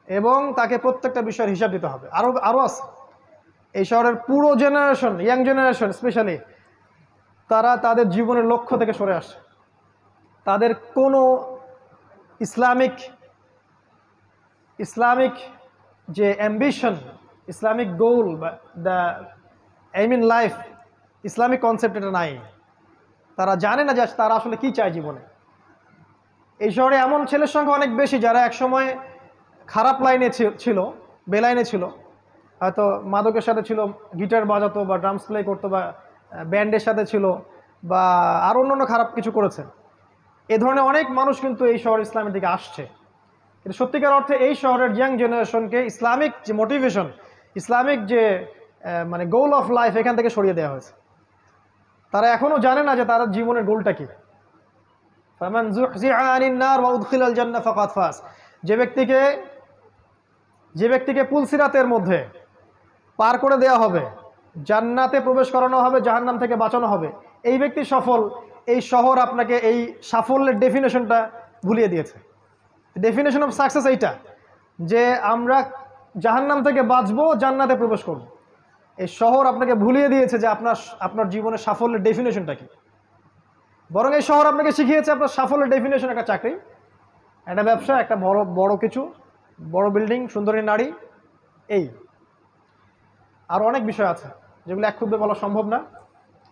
এবং তাকে প্রত্যেকটা বিষয়ের হিসাব দিতে হবে। আরও আছে, এই শহরের পুরো জেনারেশন, ইয়াং জেনারেশন স্পেশালি, তারা তাদের জীবনের লক্ষ্য থেকে সরে আসে। তাদের কোনো ইসলামিক যে অ্যাম্বিশন, ইসলামিক গোল বা the aim in life, Islamic concept এটা নাই। তারা জানে না যে তারা আসলে কি চায় জীবনে। এই শহরে এমন ছেলের সংখ্যা অনেক বেশি যারা একসময় খারাপ লাইনে ছিল, বেলাইনে ছিল, হয়তো মাদকের সাথে ছিল, গিটার বাজাতো বা ড্রামস প্লে করতো বা ব্যান্ডের সাথে ছিল বা আর অন্যান্য খারাপ কিছু করেছে। এ ধরনের অনেক মানুষ কিন্তু এই শহর ইসলামের দিকে আসছে। কিন্তু সত্যিকার অর্থে এই শহরের ইয়াং জেনারেশনকে ইসলামিক যে মোটিভেশন, ইসলামিক যে মানে গোল অফ লাইফ, এখান থেকে সরিয়ে দেওয়া হয়েছে। তারা এখনও জানে না যে তার জীবনের গোলটা কি। ফামান যুহজিহা আনিন নার ওয়া উদখিলাল জান্নাহ ফাকাদ ফাজ। যে ব্যক্তিকে পুলসিরাতের মধ্যে পার করে দেওয়া হবে, জান্নাতে প্রবেশ করানো হবে, জাহান্নাম থেকে বাঁচানো হবে, এই ব্যক্তি সফল। এই শহর আপনাকে এই সাফল্যের ডেফিনেশনটা ভুলিয়ে দিয়েছে। ডেফিনেশন অফ সাকসেস এইটা যে আমরা জাহান্নাম থেকে বাঁচবো, জান্নাতে প্রবেশ করব। এই শহর আপনাকে ভুলিয়ে দিয়েছে যে আপনার জীবনের সাফল্যের ডেফিনেশনটা কি। বরং এই শহর আপনাকে শিখিয়েছে আপনার সাফল্যের ডেফিনেশন একটা চাকরি, একটা ব্যবসা, একটা বড় কিছু, বড় বিল্ডিং, সুন্দরী নারী। এই আর অনেক বিষয় আছে যেগুলো এক ক্ষুব্ধে বলা সম্ভব না।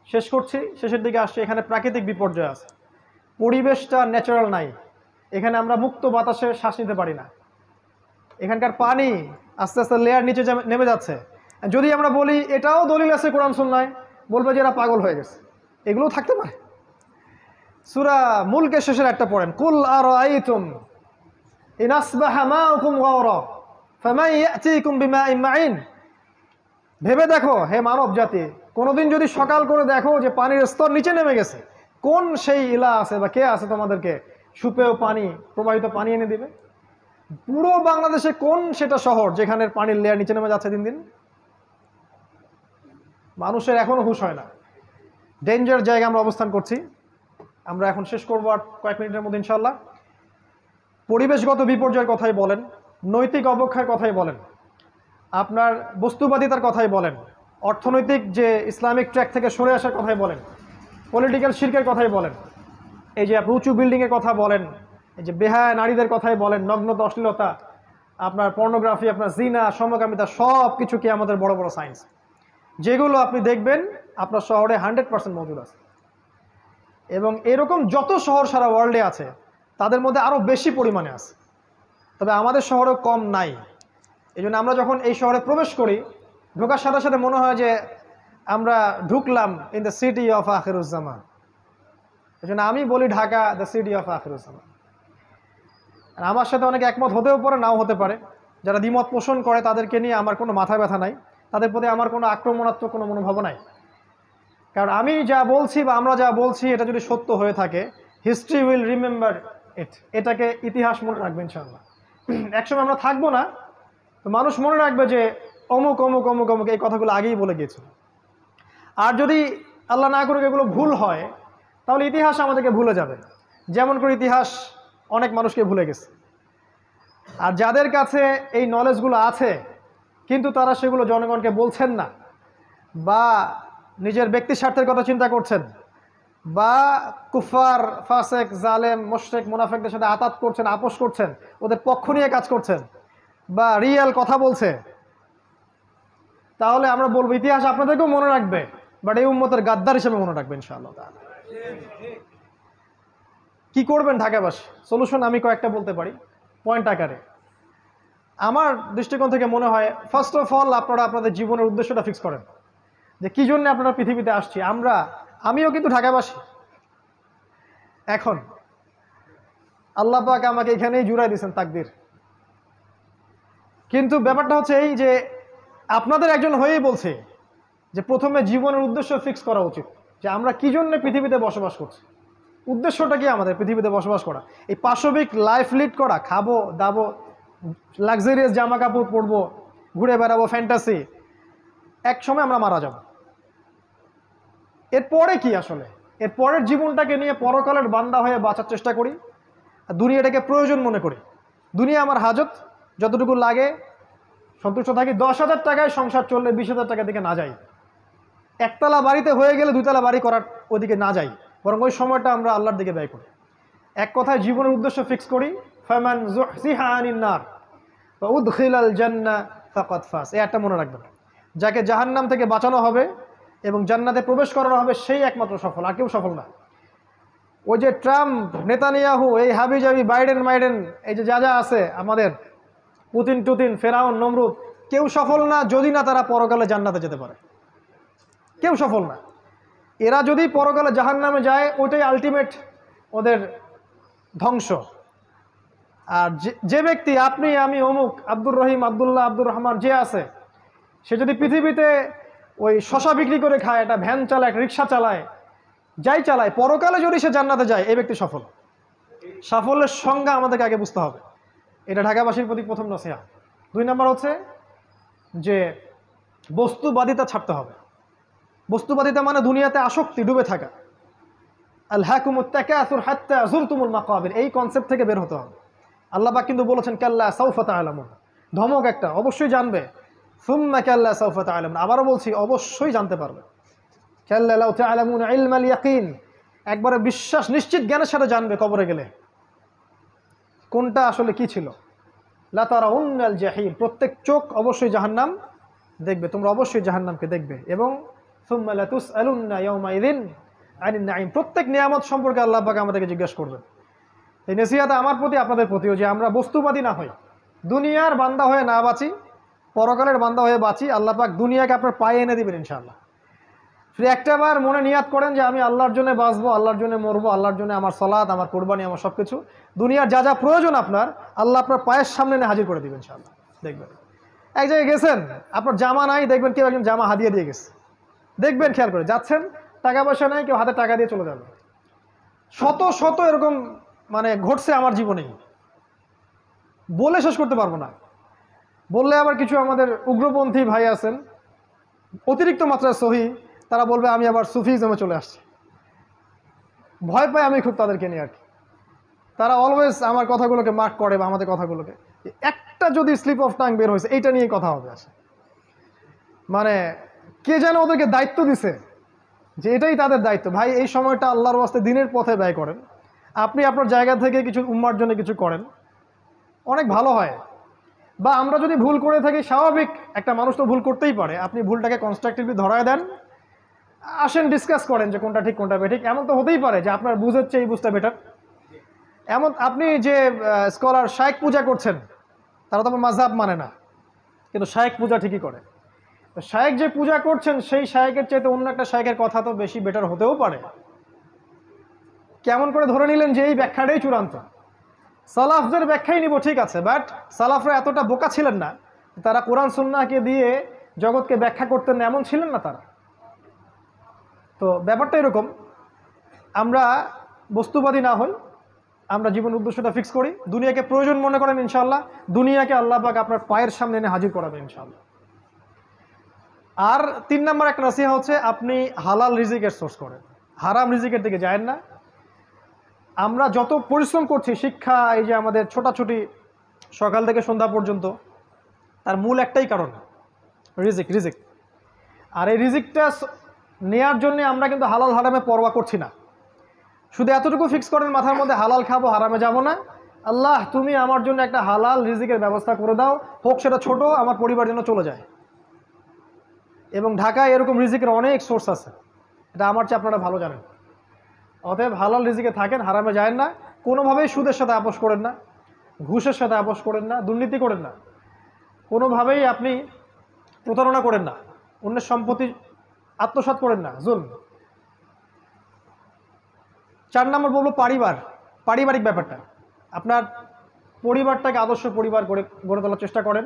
শেষ করছি, শেষের দিকে আসছে। এখানে প্রাকৃতিক বিপর্যয় আছে, পরিবেশটা ন্যাচারাল নাই। এখানে আমরা মুক্ত বাতাসে শ্বাস নিতে পারি না। এখানকার পানি আস্তে আস্তে লেয়ার নিচে নেমে যাচ্ছে। যদি আমরা বলি এটাও দলিল আছে কোরআন সুন্নাহয়, বলবে যে এরা পাগল হয়ে গেছে। এগুলোও থাকতে পারে। সূরা মুলকের শেষের একটা পড়েন, কুল আরাআইতুম ইন আসবাহা মাউকুম গাওরা ফামান ইয়াতিকুম বিমাইন মাইন। ভেবে দেখো হে মানব জাতি, কোনোদিন যদি সকাল করে দেখো যে পানির স্তর নিচে নেমে গেছে, কোন সেই ইলা আছে বা কে আছে তোমাদেরকে সুপেয় পানি, প্রবাহিত পানি এনে দিবে? পুরো বাংলাদেশে কোন সেটা শহর যেখানে পানির লেয়ার নিচে নেমে যাচ্ছে দিন দিন? মানুষের এখনো হুঁশ হয় না। ডেঞ্জার জায়গায় আমরা অবস্থান করছি। আমরা এখন শেষ করবো আর কয়েক মিনিটের মধ্যে ইনশাল্লাহ। পরিবেশগত বিপর্যয়ের কথাই বলেন, নৈতিক অবক্ষয়ের কথাই বলেন, আপনার বস্তুবাদিতার কথাই বলেন, অর্থনৈতিক যে ইসলামিক ট্র্যাক থেকে সরে আসার কথাই বলেন, পলিটিক্যাল শিরকের কথাই বলেন, এই যে আপনি উঁচু বিল্ডিংয়ের কথা বলেন, এই যে বেহায়া নারীদের কথাই বলেন, নগ্নতা, অশ্লীলতা, আপনার পর্নোগ্রাফি, আপনার জিনা, সমকামিতা, সব কিছু কি আমাদের বড় বড় সায়েন্স, যেগুলো আপনি দেখবেন আপনার শহরে 100% মজুদ আছে। এবং এরকম যত শহর সারা ওয়ার্ল্ডে আছে তাদের মধ্যে আরও বেশি পরিমাণে আছে, তবে আমাদের শহরেও কম নাই। এই জন্য আমরা যখন এই শহরে প্রবেশ করি, ঢোকার সাথে সাথে মনে হয় যে আমরা ঢুকলাম ইন দ্য সিটি অফ আখিরুজ্জামান। এই জন্য আমি বলি ঢাকা দ্য সিটি অফ আখিরুজ্জামান। আর আমার সাথে অনেকে একমত হতেও পারে, নাও হতে পারে। যারা দ্বিমত পোষণ করে তাদেরকে নিয়ে আমার কোনো মাথা ব্যথা নাই, তাদের প্রতি আমার কোনো আক্রমণাত্মক কোনো মনোভাব নাই। কারণ আমি যা বলছি বা আমরা যা বলছি এটা যদি সত্য হয়ে থাকে, হিস্ট্রি উইল রিমেম্বার ইট। এটাকে ইতিহাস মনে রাখবে ইনশাআল্লাহ। একসময় আমরা থাকবো না, তো মানুষ মনে রাখবে যে অমুক অমুক অমুক অমুক এই কথাগুলো আগেই বলে গিয়েছিল। আর যদি আল্লাহ না করুক এগুলো ভুল হয়, তাহলে ইতিহাস আমাদেরকে ভুলে যাবে, যেমন করে ইতিহাস অনেক মানুষকে ভুলে গেছে। আর যাদের কাছে এই নলেজগুলো আছে কিন্তু তারা সেগুলো জনগণকে বলছেন না, বা নিজের ব্যক্তি স্বার্থের কথা চিন্তা করছেন, বা কুফার, ফাসেক, জালেম, মুশরিক, মুনাফিকদের সাথে আতাত করছেন, আপোষ করছেন, ওদের পক্ষ নিয়ে কাজ করছেন, বা রিয়েল কথা বলছে, তাহলে আমরা বলবো ইতিহাস আপনাদেরকেও মনে রাখবে, বাট এই উম্মতের গাদ্দার হিসেবে মনে রাখবে ইনশাআল্লাহ। কি করবেন ঢাকাবাসী? সলিউশন আমি কয়েকটা বলতে পারি পয়েন্ট আকারে। আমার দৃষ্টিকোণ থেকে মনে হয় ফার্স্ট অফ অল আপনারা আপনাদের জীবনের উদ্দেশ্যটা ফিক্স করেন যে কী জন্য আপনারা পৃথিবীতে আসছি। আমিও কিন্তু ঢাকাবাসী। এখন আল্লাহ পাক আমাকে এখানেই জুড়াই দিয়েছেন তাকদির। কিন্তু ব্যাপারটা হচ্ছে এই যে আপনাদের একজন হয়েই বলছে যে প্রথমে জীবনের উদ্দেশ্য ফিক্স করা উচিত, যে আমরা কী জন্য পৃথিবীতে বসবাস করছি, উদ্দেশ্যটা কি আমাদের পৃথিবীতে বসবাস করা। এই পাশবিক লাইফ লিড করা, খাবো দাবো, লাক্সারিয়াস জামা কাপড় পরবো, ঘুরে বেড়াবো, ফ্যান্টাসি, এক সময় আমরা মারা যাব। এরপরে কি আসলে এর পরের জীবনটাকে নিয়ে পরকালের বান্দা হয়ে বাঁচার চেষ্টা করি, আর দুনিয়াটাকে প্রয়োজন মনে করি। দুনিয়া আমার হাজত, যতটুকু লাগে সন্তুষ্ট থাকি। 10,000 টাকায় সংসার চললে 20,000 টাকা দিকে না যাই, একতলা বাড়িতে হয়ে গেলে 2তলা বাড়ি করার ওদিকে না যাই, বরং ওই সময়টা আমরা আল্লাহর দিকে ব্যয় করি। এক কথায় জীবনের উদ্দেশ্য ফিক্স করি, ফামান যুহজিহা আনিন নার ওয়া উদখিলাল জান্নাহ ফাকাদ ফাজ। এই একটা মনে রাখবেন, যাকে জাহান্নাম থেকে বাঁচানো হবে এবং জান্নাতে প্রবেশ করানো হবে সেই একমাত্র সফল, আর কেউ সফল না। ওই যে ট্রাম্প, নেতানিয়াহু, এই হাবিজাবি, বাইডেন, এই যে যা যা আছে আমাদের, পুতিন টুতিন, ফেরাউন, নমরুদ, কেউ সফল না যদি না তারা পরকালে জান্নাতে যেতে পারে। কেউ সফল না। এরা যদি পরকালে জাহান্নামে যায়, ওইটাই আলটিমেট ওদের ধ্বংস। আর যে ব্যক্তি, আপনি আমি অমুক, আব্দুর রহিম, আব্দুল্লাহ, আব্দুর রহমান যে আছে, সে যদি পৃথিবীতে ওই শশা বিক্রি করে খায়, একটা ভ্যান চালায়, একটা রিক্সা চালায়, যাই চালায়, পরকালে যদি সে জান্নাতে যায়, এই ব্যক্তি সফল। সাফল্যের সংজ্ঞা আমাদেরকে আগে বুঝতে হবে। এটা ঢাকাবাসীর প্রতি প্রথম নসিহত। 2 নম্বর হচ্ছে যে বস্তুবাদিতা ছাড়তে হবে। বস্তুবাদিতা মানে দুনিয়াতে আসক্তি, ডুবে থাকা। আলহাকুমুত তাকাসুর হাত্তা যুরতুমুল মাকাবির, এই কনসেপ্ট থেকে বের হতে হবে। আল্লাহ পাক কিন্তু বলেছেন কাল্লা সাউফা তা'লামুন, ধমক একটা, অবশ্যই জানবে। সুম্মা কাল্লা সাউফা তা'লামুন, আবারও বলছি অবশ্যই জানতে পারবে। কাল্লা লাউ তা'লামুন ইলমাল ইয়াকিন, একবারে বিশ্বাস নিশ্চিত জ্ঞানের সাথে জানবে কবরে গেলে কোনটা আসলে কি ছিল। লা তারাউন্নাল জাহিম, প্রত্যেক চোখ অবশ্যই জাহান্নাম দেখবে, তোমরা অবশ্যই জাহান্নামকে দেখবে। এবং সুম্মা লাতুসআলুন্না ইয়াওমাইযিন আনিন নাঈম, প্রত্যেক নিয়ামত সম্পর্কে আল্লাহ পাক আমাদেরকে জিজ্ঞাসা করবেন। এই নসিহত আমার প্রতি, আপনাদের প্রতিও, যে আমরা বস্তুবাদী না হই, দুনিয়ার বান্দা হয়ে না বাঁচি, পরকালের বান্দা হয়ে বাঁচি। আল্লাহ পাক দুনিয়াকে আপনার পায়ে এনে দিবেন ইনশাআল্লাহ। শুধু একটাবার মনে নিয়াত করেন যে আমি আল্লাহর জন্য বাঁচবো, আল্লাহর জন্য মরবো, আল্লাহর জন্য আমার সালাত, আমার কোরবানি, আমার সব কিছু, দুনিয়ার যা যা প্রয়োজন আপনার, আল্লাহ আপনার পায়ের সামনে এনে হাজির করে দিবেন ইনশাআল্লাহ। দেখবেন এক জায়গায় গেছেন, আপনার জামা নাই, দেখবেন কেউ একজন জামা হাদিয়া দিয়ে গেছে, দেখবেন খেয়াল করে। যাচ্ছেন, টাকা পয়সা নাই, কেউ হাতে টাকা দিয়ে চলে যাবে। শত শত এরকম মানে ঘটছে আমার জীবনেই, বলে শেষ করতে পারবো না। বললে আবার কিছু আমাদের উগ্রপন্থী ভাই আছেন, অতিরিক্ত মাত্রায় সহি, তারা বলবে আমি আবার সুফিজমে চলে আসছি। ভয় পাই আমি খুব তাদেরকে নিয়ে আর কি। তারা অলওয়েজ আমার কথাগুলোকে মার্ক করে, বা আমাদের কথাগুলোকে, একটা যদি স্লিপ অফ টাং বের হয়েছে এইটা নিয়ে কথা হবে আসে। মানে কে যেন ওদেরকে দায়িত্ব দিছে যে এটাই তাদের দায়িত্ব। ভাই, এই সময়টা আল্লাহর ওয়াস্তে দিনের পথে ব্যয় করেন। আপনি আপনার জায়গা থেকে কিছু উম্মার জন্য কিছু করেন, অনেক ভালো হয়। বা আমরা যদি ভুল করে থাকি, স্বাভাবিক, একটা মানুষ তো ভুল করতেই পারে, আপনি ভুলটাকে কনস্ট্রাকটিভলি ধরায় দেন, আসেন ডিসকাস করেন যে কোনটা ঠিক কোনটা বেঠিক। এমন তো হতেই পারে যে আপনার বুঝের চেয়ে এই বুঝটা বেটার। এমন আপনি যে স্কলার শায়েখ পূজা করছেন, তারা তো মাযহাব মানে না, কিন্তু শায়েখ পূজা ঠিকই করে। তো শায়েখ যে পূজা করছেন, সেই শায়েখের চাইতে অন্য একটা শায়েখের কথা তো বেশি বেটার হতেও পারে। কেমন করে ধরে নিলেন যে এই ব্যাখ্যাটাই চূড়ান্ত? সালাফদের ব্যাখ্যাই নিব, ঠিক আছে, বাট সালাফরা এতটা বোকা ছিলেন না, তারা কোরআন সুন্নাহকে দিয়ে জগৎকে ব্যাখ্যা করতেন না, এমন ছিলেন না তারা। তো ব্যাপারটা এরকম, আমরা বস্তুবাদী না হই, আমরা জীবন উদ্দেশ্যটা ফিক্স করি, দুনিয়াকে প্রয়োজন মনে করেন, ইনশাআল্লাহ দুনিয়াকে আল্লাহ পাক আপনার পায়ের সামনে এনে হাজির করাবেন ইনশাআল্লাহ। আর 3 নম্বর একটা নসিহত হচ্ছে আপনি হালাল রিজিকের সোর্স করেন, হারাম রিজিকের দিকে যায়েন না। আমরা যত পরিশ্রম করছি, শিক্ষা, এই যে আমাদের ছোটাছুটি সকাল থেকে সন্ধ্যা পর্যন্ত, তার মূল একটাই কারণ, রিজিক। আর এই রিজিকটা নেয়ার জন্য আমরা কিন্তু হালাল হারামে পরোয়া করছি না। শুধু এতটুকু ফিক্স করেন মাথার মধ্যে, হালাল খাবো, হারামে যাব না। আল্লাহ তুমি আমার জন্য একটা হালাল রিজিকের ব্যবস্থা করে দাও, হোক সেটা ছোট, আমার পরিবার যেন চলে যায়। এবং ঢাকায় এরকম রিজিকের অনেক সোর্স আছে, এটা আমার চেয়ে আপনারা ভালো জানেন। অতএব হালাল রিজিকে থাকেন, হারামে যায় না। কোনোভাবেই সুদের সাথে আপোষ করেন না, ঘুষের সাথে আপোষ করেন না, দুর্নীতি করেন না। কোনোভাবেই আপনি প্রতারণা করেন না, অন্যের সম্পত্তি আত্মসাৎ করেন না, জুলম। 4 নম্বর বলবো পারিবারিক ব্যাপারটা। আপনার পরিবারটাকে আদর্শ পরিবার গড়ে তোলার চেষ্টা করেন।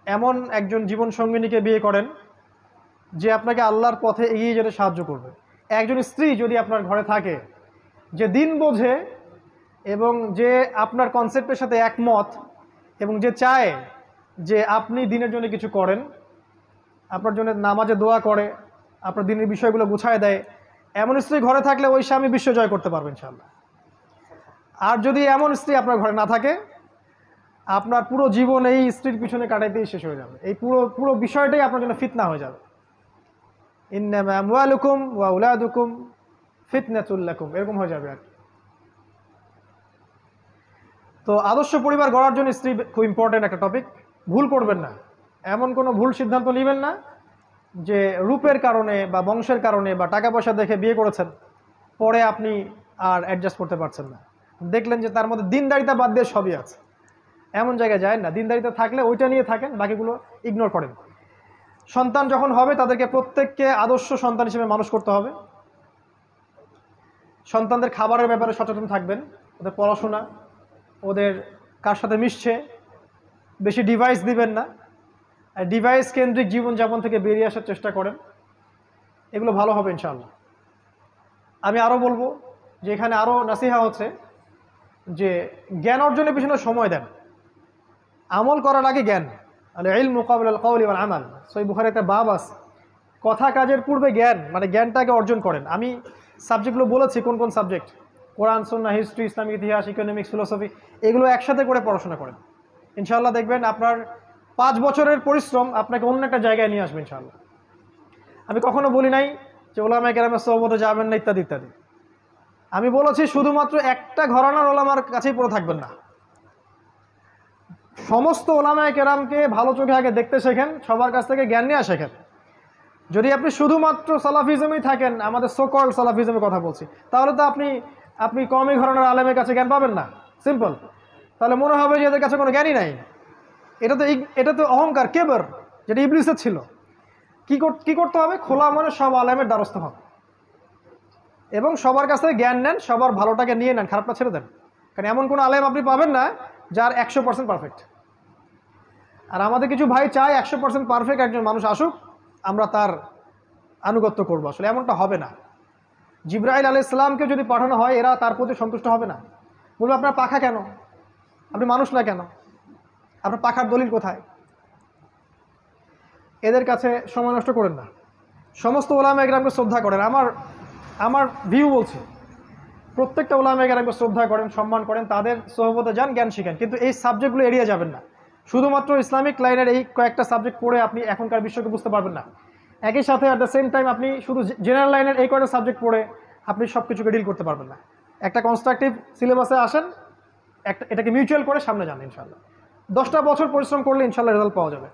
এমন একজন জীবন সঙ্গিনীকে বিয়ে করেন যে আপনাকে আল্লাহর পথে এগিয়ে যেতে সাহায্য করবে। একজন স্ত্রী যদি আপনার ঘরে থাকে যে দিন বোঝে এবং যে আপনার কনসেপ্টের সাথে একমত এবং যে চায় যে আপনি দিনের জন্য কিছু করেন, আপনার জন্য নামাজে দোয়া করে, আপনার দিনের বিষয়গুলো গুছায় দেয়, এমন স্ত্রী ঘরে থাকলে ওই স্বামী বিশ্ব জয় করতে পারবেন ইনশাআল্লাহ। আর যদি এমন স্ত্রী আপনার ঘরে না থাকে, আপনার পুরো জীবন এই স্ত্রীর পিছনে কাটাইতেই শেষ হয়ে যাবে। এই পুরো বিষয়টাই আপনার জন্য ফিতনা হয়ে যাবে। ইন্নামা আমওয়ালুকুম ওয়া আওলাদুকুম ফিতনাতুল লাকুম, এরকম হয়ে যাবে আর কি। তো আদর্শ পরিবার গড়ার জন্য স্ত্রী খুব ইম্পর্টেন্ট একটা টপিক। ভুল করবেন না, এমন কোনো ভুল সিদ্ধান্ত নেবেন না যে রূপের কারণে বা বংশের কারণে বা টাকা পয়সা দেখে বিয়ে করেছেন, পরে আপনি আর অ্যাডজাস্ট করতে পারছেন না, দেখলেন যে তার মধ্যে দিনদারিতা বাদ দিয়ে সবই আছে। এমন জায়গায় যায় না, দিনদারিতা থাকলে ওইটা নিয়ে থাকেন, বাকিগুলো ইগনোর করেন। সন্তান যখন হবে তাদেরকে প্রত্যেককে আদর্শ সন্তান হিসেবে মানুষ করতে হবে। সন্তানদের খাবারের ব্যাপারে সচেতন থাকবেন, ওদের পড়াশোনা, ওদের কার সাথে মিশছে, বেশি ডিভাইস দিবেন না, আর ডিভাইস কেন্দ্রিক জীবনযাপন থেকে বেরিয়ে আসার চেষ্টা করেন। এগুলো ভালো হবে ইনশাআল্লাহ। আমি আরও বলবো যে এখানে আরও নাসিহা হচ্ছে যে জ্ঞান অর্জনের পিছনে সময় দেন, আমল করার আগে জ্ঞান। আল ইলমু ক্বাবলা আল কওলি ওয়াল আমাল, সহিহ বুখারীর একটা বাব আছে, কথা কাজের পূর্বে জ্ঞান, মানে জ্ঞানটাকে অর্জন করেন। আমি সাবজেক্টগুলো বলেছি কোন কোন সাবজেক্ট, কোরআন, সুন্নাহ, হিস্ট্রি, ইসলামিক ইতিহাস, ইকোনমিক্স, ফিলোসফি, এগুলো একসাথে করে পড়াশোনা করেন। ইনশাআল্লাহ দেখবেন আপনার 5 বছরের পরিশ্রম আপনাকে অন্য একটা জায়গায় নিয়ে আসবে ইনশাআল্লাহ। আমি কখনো বলি নাই যে ওলামায়ে কেরামের সোহবতে যাবেন না ইত্যাদি ইত্যাদি। আমি বলেছি শুধুমাত্র একটা ঘরানার ওলামার কাছেই পড়ে থাকবেন না, সমস্ত ওলামায়ে কেরামকে ভালো চোখে আগে দেখতে শেখেন, সবার কাছ থেকে জ্ঞান নেওয়া শেখেন। যদি আপনি শুধুমাত্র সালাফিজমেই থাকেন, আমাদের সোকল্ড সালাফিজমের কথা বলছি, তাহলে তো আপনি কমই ঘরানার আলেমের কাছে জ্ঞান পাবেন না, সিম্পল। তাহলে মনে হবে যে এদের কাছে কোনো জ্ঞানই নাই। এটা তো অহংকার, কেবর, যেটা ইবলিসের ছিল। কি করতে হবে? খোলা মনে সব আলেমের দ্বারস্থ হন এবং সবার কাছ থেকে জ্ঞান নেন, সবার ভালোটাকে নিয়ে নেন, খারাপটা ছেড়ে দেন। কারণ এমন কোনো আলেম আপনি পাবেন না যার 100% পারফেক্ট। আর আমাদের কিছু ভাই চায় 100% পারফেক্ট একজন মানুষ আসুক, আমরা তার আনুগত্য করবো। আসলে এমনটা হবে না। জিবরাইল আলাইহিস সালামকে যদি পাঠানো হয়, এরা তার প্রতি সন্তুষ্ট হবে না, বলবে আপনার পাখা কেন, আপনি মানুষ না কেন, আপনার পাখার দলিল কোথায়? এদের কাছে সময় নষ্ট করেন না, সমস্ত ওলামায়ে কেরামকে শ্রদ্ধা করেন। আমার ভিউ বলছে, প্রত্যেকটা ওলামায়ে কেরামকে শ্রদ্ধা করেন, সম্মান করেন, তাদের সোহবতে যান, জ্ঞান শিখেন, কিন্তু এই সাবজেক্টগুলো এড়িয়ে যাবেন না। শুধুমাত্র ইসলামিক লাইনের এই কয়েকটা সাবজেক্ট পড়ে আপনি এখনকার বিশ্বকে বুঝতে পারবেন না। একই সাথে অ্যাট দ্য সেম টাইম আপনি শুধু জেনারেল লাইনের এই কয়েকটা সাবজেক্ট পড়ে আপনি সব কিছুকে ডিল করতে পারবেন না। একটা কনস্ট্রাকটিভ সিলেবাসে আসেন, এটাকে মিউচুয়াল করে সামনে যান। ইনশাআল্লাহ 10টা বছর পরিশ্রম করলে ইনশাআল্লাহ রেজাল্ট পাওয়া যাবে।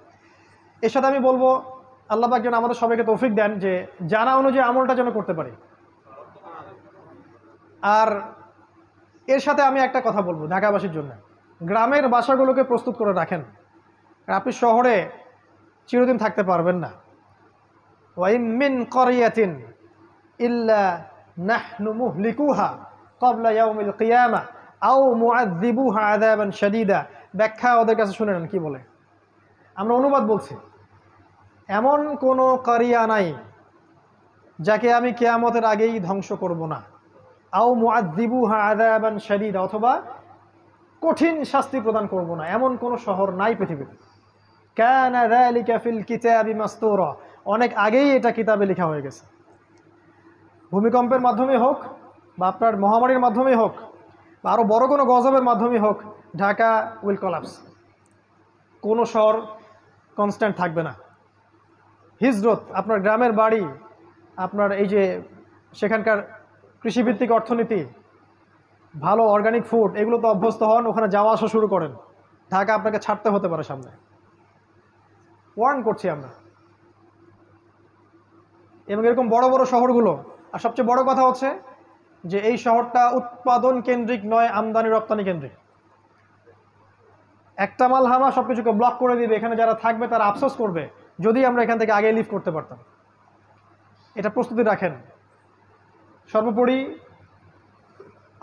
এর সাথে আমি বলবো আল্লাহ পাক যেন আমাদের সবাইকে তৌফিক দেন যে জানা অনুযায়ী আমলটা যেন করতে পারি। আর এর সাথে আমি একটা কথা বলবো ঢাকাবাসীর জন্য, গ্রামের বাসাগুলোকে প্রস্তুত করে রাখেন। আপনি শহরে চিরদিন থাকতে পারবেন না। ওয়াইম মিন ক্বরিয়াতিন ইল্লা নাহনু মুহলিকুহা ক্বাবলা ইয়াউমিল কিয়ামা আও মুআযযিবুহা আযাবান শাদীদা। ব্যাখ্যা ওদের কাছে শুনে নেন কি বলে, আমরা অনুবাদ বলছি। এমন কোনো কারিয়া নাই যাকে আমি কিয়ামতের আগেই ধ্বংস করব না। আও মুআযযিবুহা আযাবান শাদীদা, অথবা কঠিন শাস্তি প্রদান করব না, এমন কোনো শহর নাই পৃথিবীতে। কানা যালিকা ফিল কিতাবি মাসতুরা, অনেক আগেই এটা কিতাবে লেখা হয়ে গেছে। ভূমিকম্পের মাধ্যমে হোক বা আপনার মহামারীর মাধ্যমে হোক বা আরও বড় কোনো গজবের মাধ্যমে হোক, ঢাকা উইল কলাপস। কোনো শহর কনস্ট্যান্ট থাকবে না। হিজরত, আপনার গ্রামের বাড়ি, আপনার এই যে সেখানকার কৃষিভিত্তিক অর্থনীতি, ভালো অর্গানিক ফুড, এগুলো তো অভ্যস্ত হন, ওখানে যাওয়া আসা শুরু করেন। ঢাকা আপনাকে ছাড়তে হতে পারে সামনে, ওয়ার্ন করছি আমরা। এবং এরকম বড় বড় শহরগুলো, আর সবচেয়ে বড় কথা হচ্ছে যে এই শহরটা উৎপাদন কেন্দ্রিক নয়, আমদানি রপ্তানি কেন্দ্রিক। একটা মালহামা সব কিছুকে ব্লক করে দিবে, এখানে যারা থাকবে তারা আফসোস করবে যদি আমরা এখান থেকে আগে লিভ করতে পারতাম। এটা প্রস্তুতি রাখেন। সর্বোপরি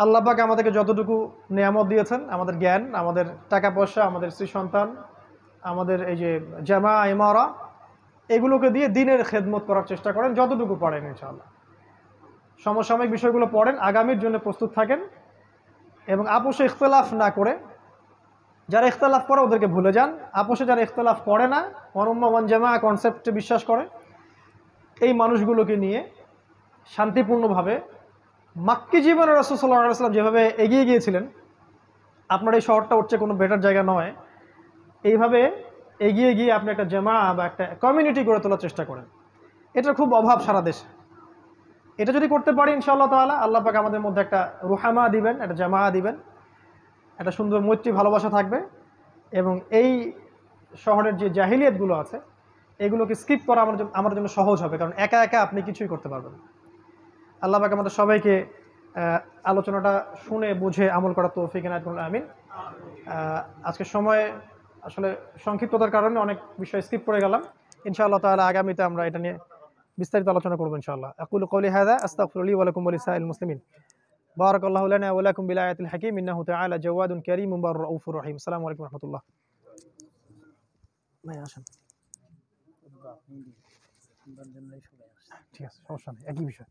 আল্লাহ পাক আমাদেরকে যতটুকু নিয়ামত দিয়েছেন, আমাদের জ্ঞান, আমাদের টাকা পয়সা, আমাদের স্ত্রী সন্তান, আমাদের এই যে জামা ইমারা, এগুলোকে দিয়ে দিনের খেদমত করার চেষ্টা করেন যতটুকু পারেন ইনশাআল্লাহ। সমসাময়িক বিষয়গুলো পড়েন, আগামীর জন্য প্রস্তুত থাকেন এবং আপোষে ইখতলাফ না করে, যারা ইখতলাফ করে ওদেরকে ভুলে যান। আপোষে যারা ইখতলাফ করে না, ওয়ানুম্মা ওয়ান জামা কনসেপ্টে বিশ্বাস করে, এই মানুষগুলোকে নিয়ে শান্তিপূর্ণভাবে মাক্কি জীবনে রাসূল সাল্লাল্লাহু আলাইহি ওয়াসাল্লাম যেভাবে এগিয়ে গিয়েছিলেন, আপনার এই শহরটা হচ্ছে কোনো বেটার জায়গা নয়, এইভাবে এগিয়ে গিয়ে আপনি একটা জামা বা একটা কমিউনিটি গড়ে তোলার চেষ্টা করেন। এটার খুব অভাব সারা দেশে। এটা যদি করতে পারি ইনশাআল্লাহ তাআলা, আল্লাহ পাক আমাদের মধ্যে একটা রুহামা দিবেন, একটা জামা দিবেন, একটা সুন্দর মৈত্রী ভালোবাসা থাকবে এবং এই শহরের যে জাহিলিয়াতগুলো আছে এগুলোকে স্কিপ করা আমার জন্য সহজ হবে, কারণ একা একা আপনি কিছুই করতে পারবেন। আল্লাহ পাক আমাদের সবাইকে আলোচনাটা শুনে বুঝে আমল করার তৌফিক এনায়েত করুন, আমিন। আজকের সময় আসলে সংক্ষিপ্ততার কারণে অনেক বিষয় স্কিপ করে গেলাম। ইনশাআল্লাহ তাআলা আগামীতে আমরা এটা নিয়ে বিস্তারিত আলোচনা করব ইনশাআল্লাহ। আকুলু কওলি হাযা আস্তাগফিরুল্লাহ ওয়া লাকুম ওয়া লিসাইরিল মুসলিমিন। বারাকাল্লাহু লানা ওয়া লাকুম বিল আয়াতিল হাকীম ইন্নাহু তাআলা জাওয়াদুন কারীমুন রাউফুর রহিম। আসসালামু আলাইকুম ওয়া রাহমাতুল্লাহ। ভাই আসেন। ঠিক আছে, সমস্যা নেই, একই বিষয়।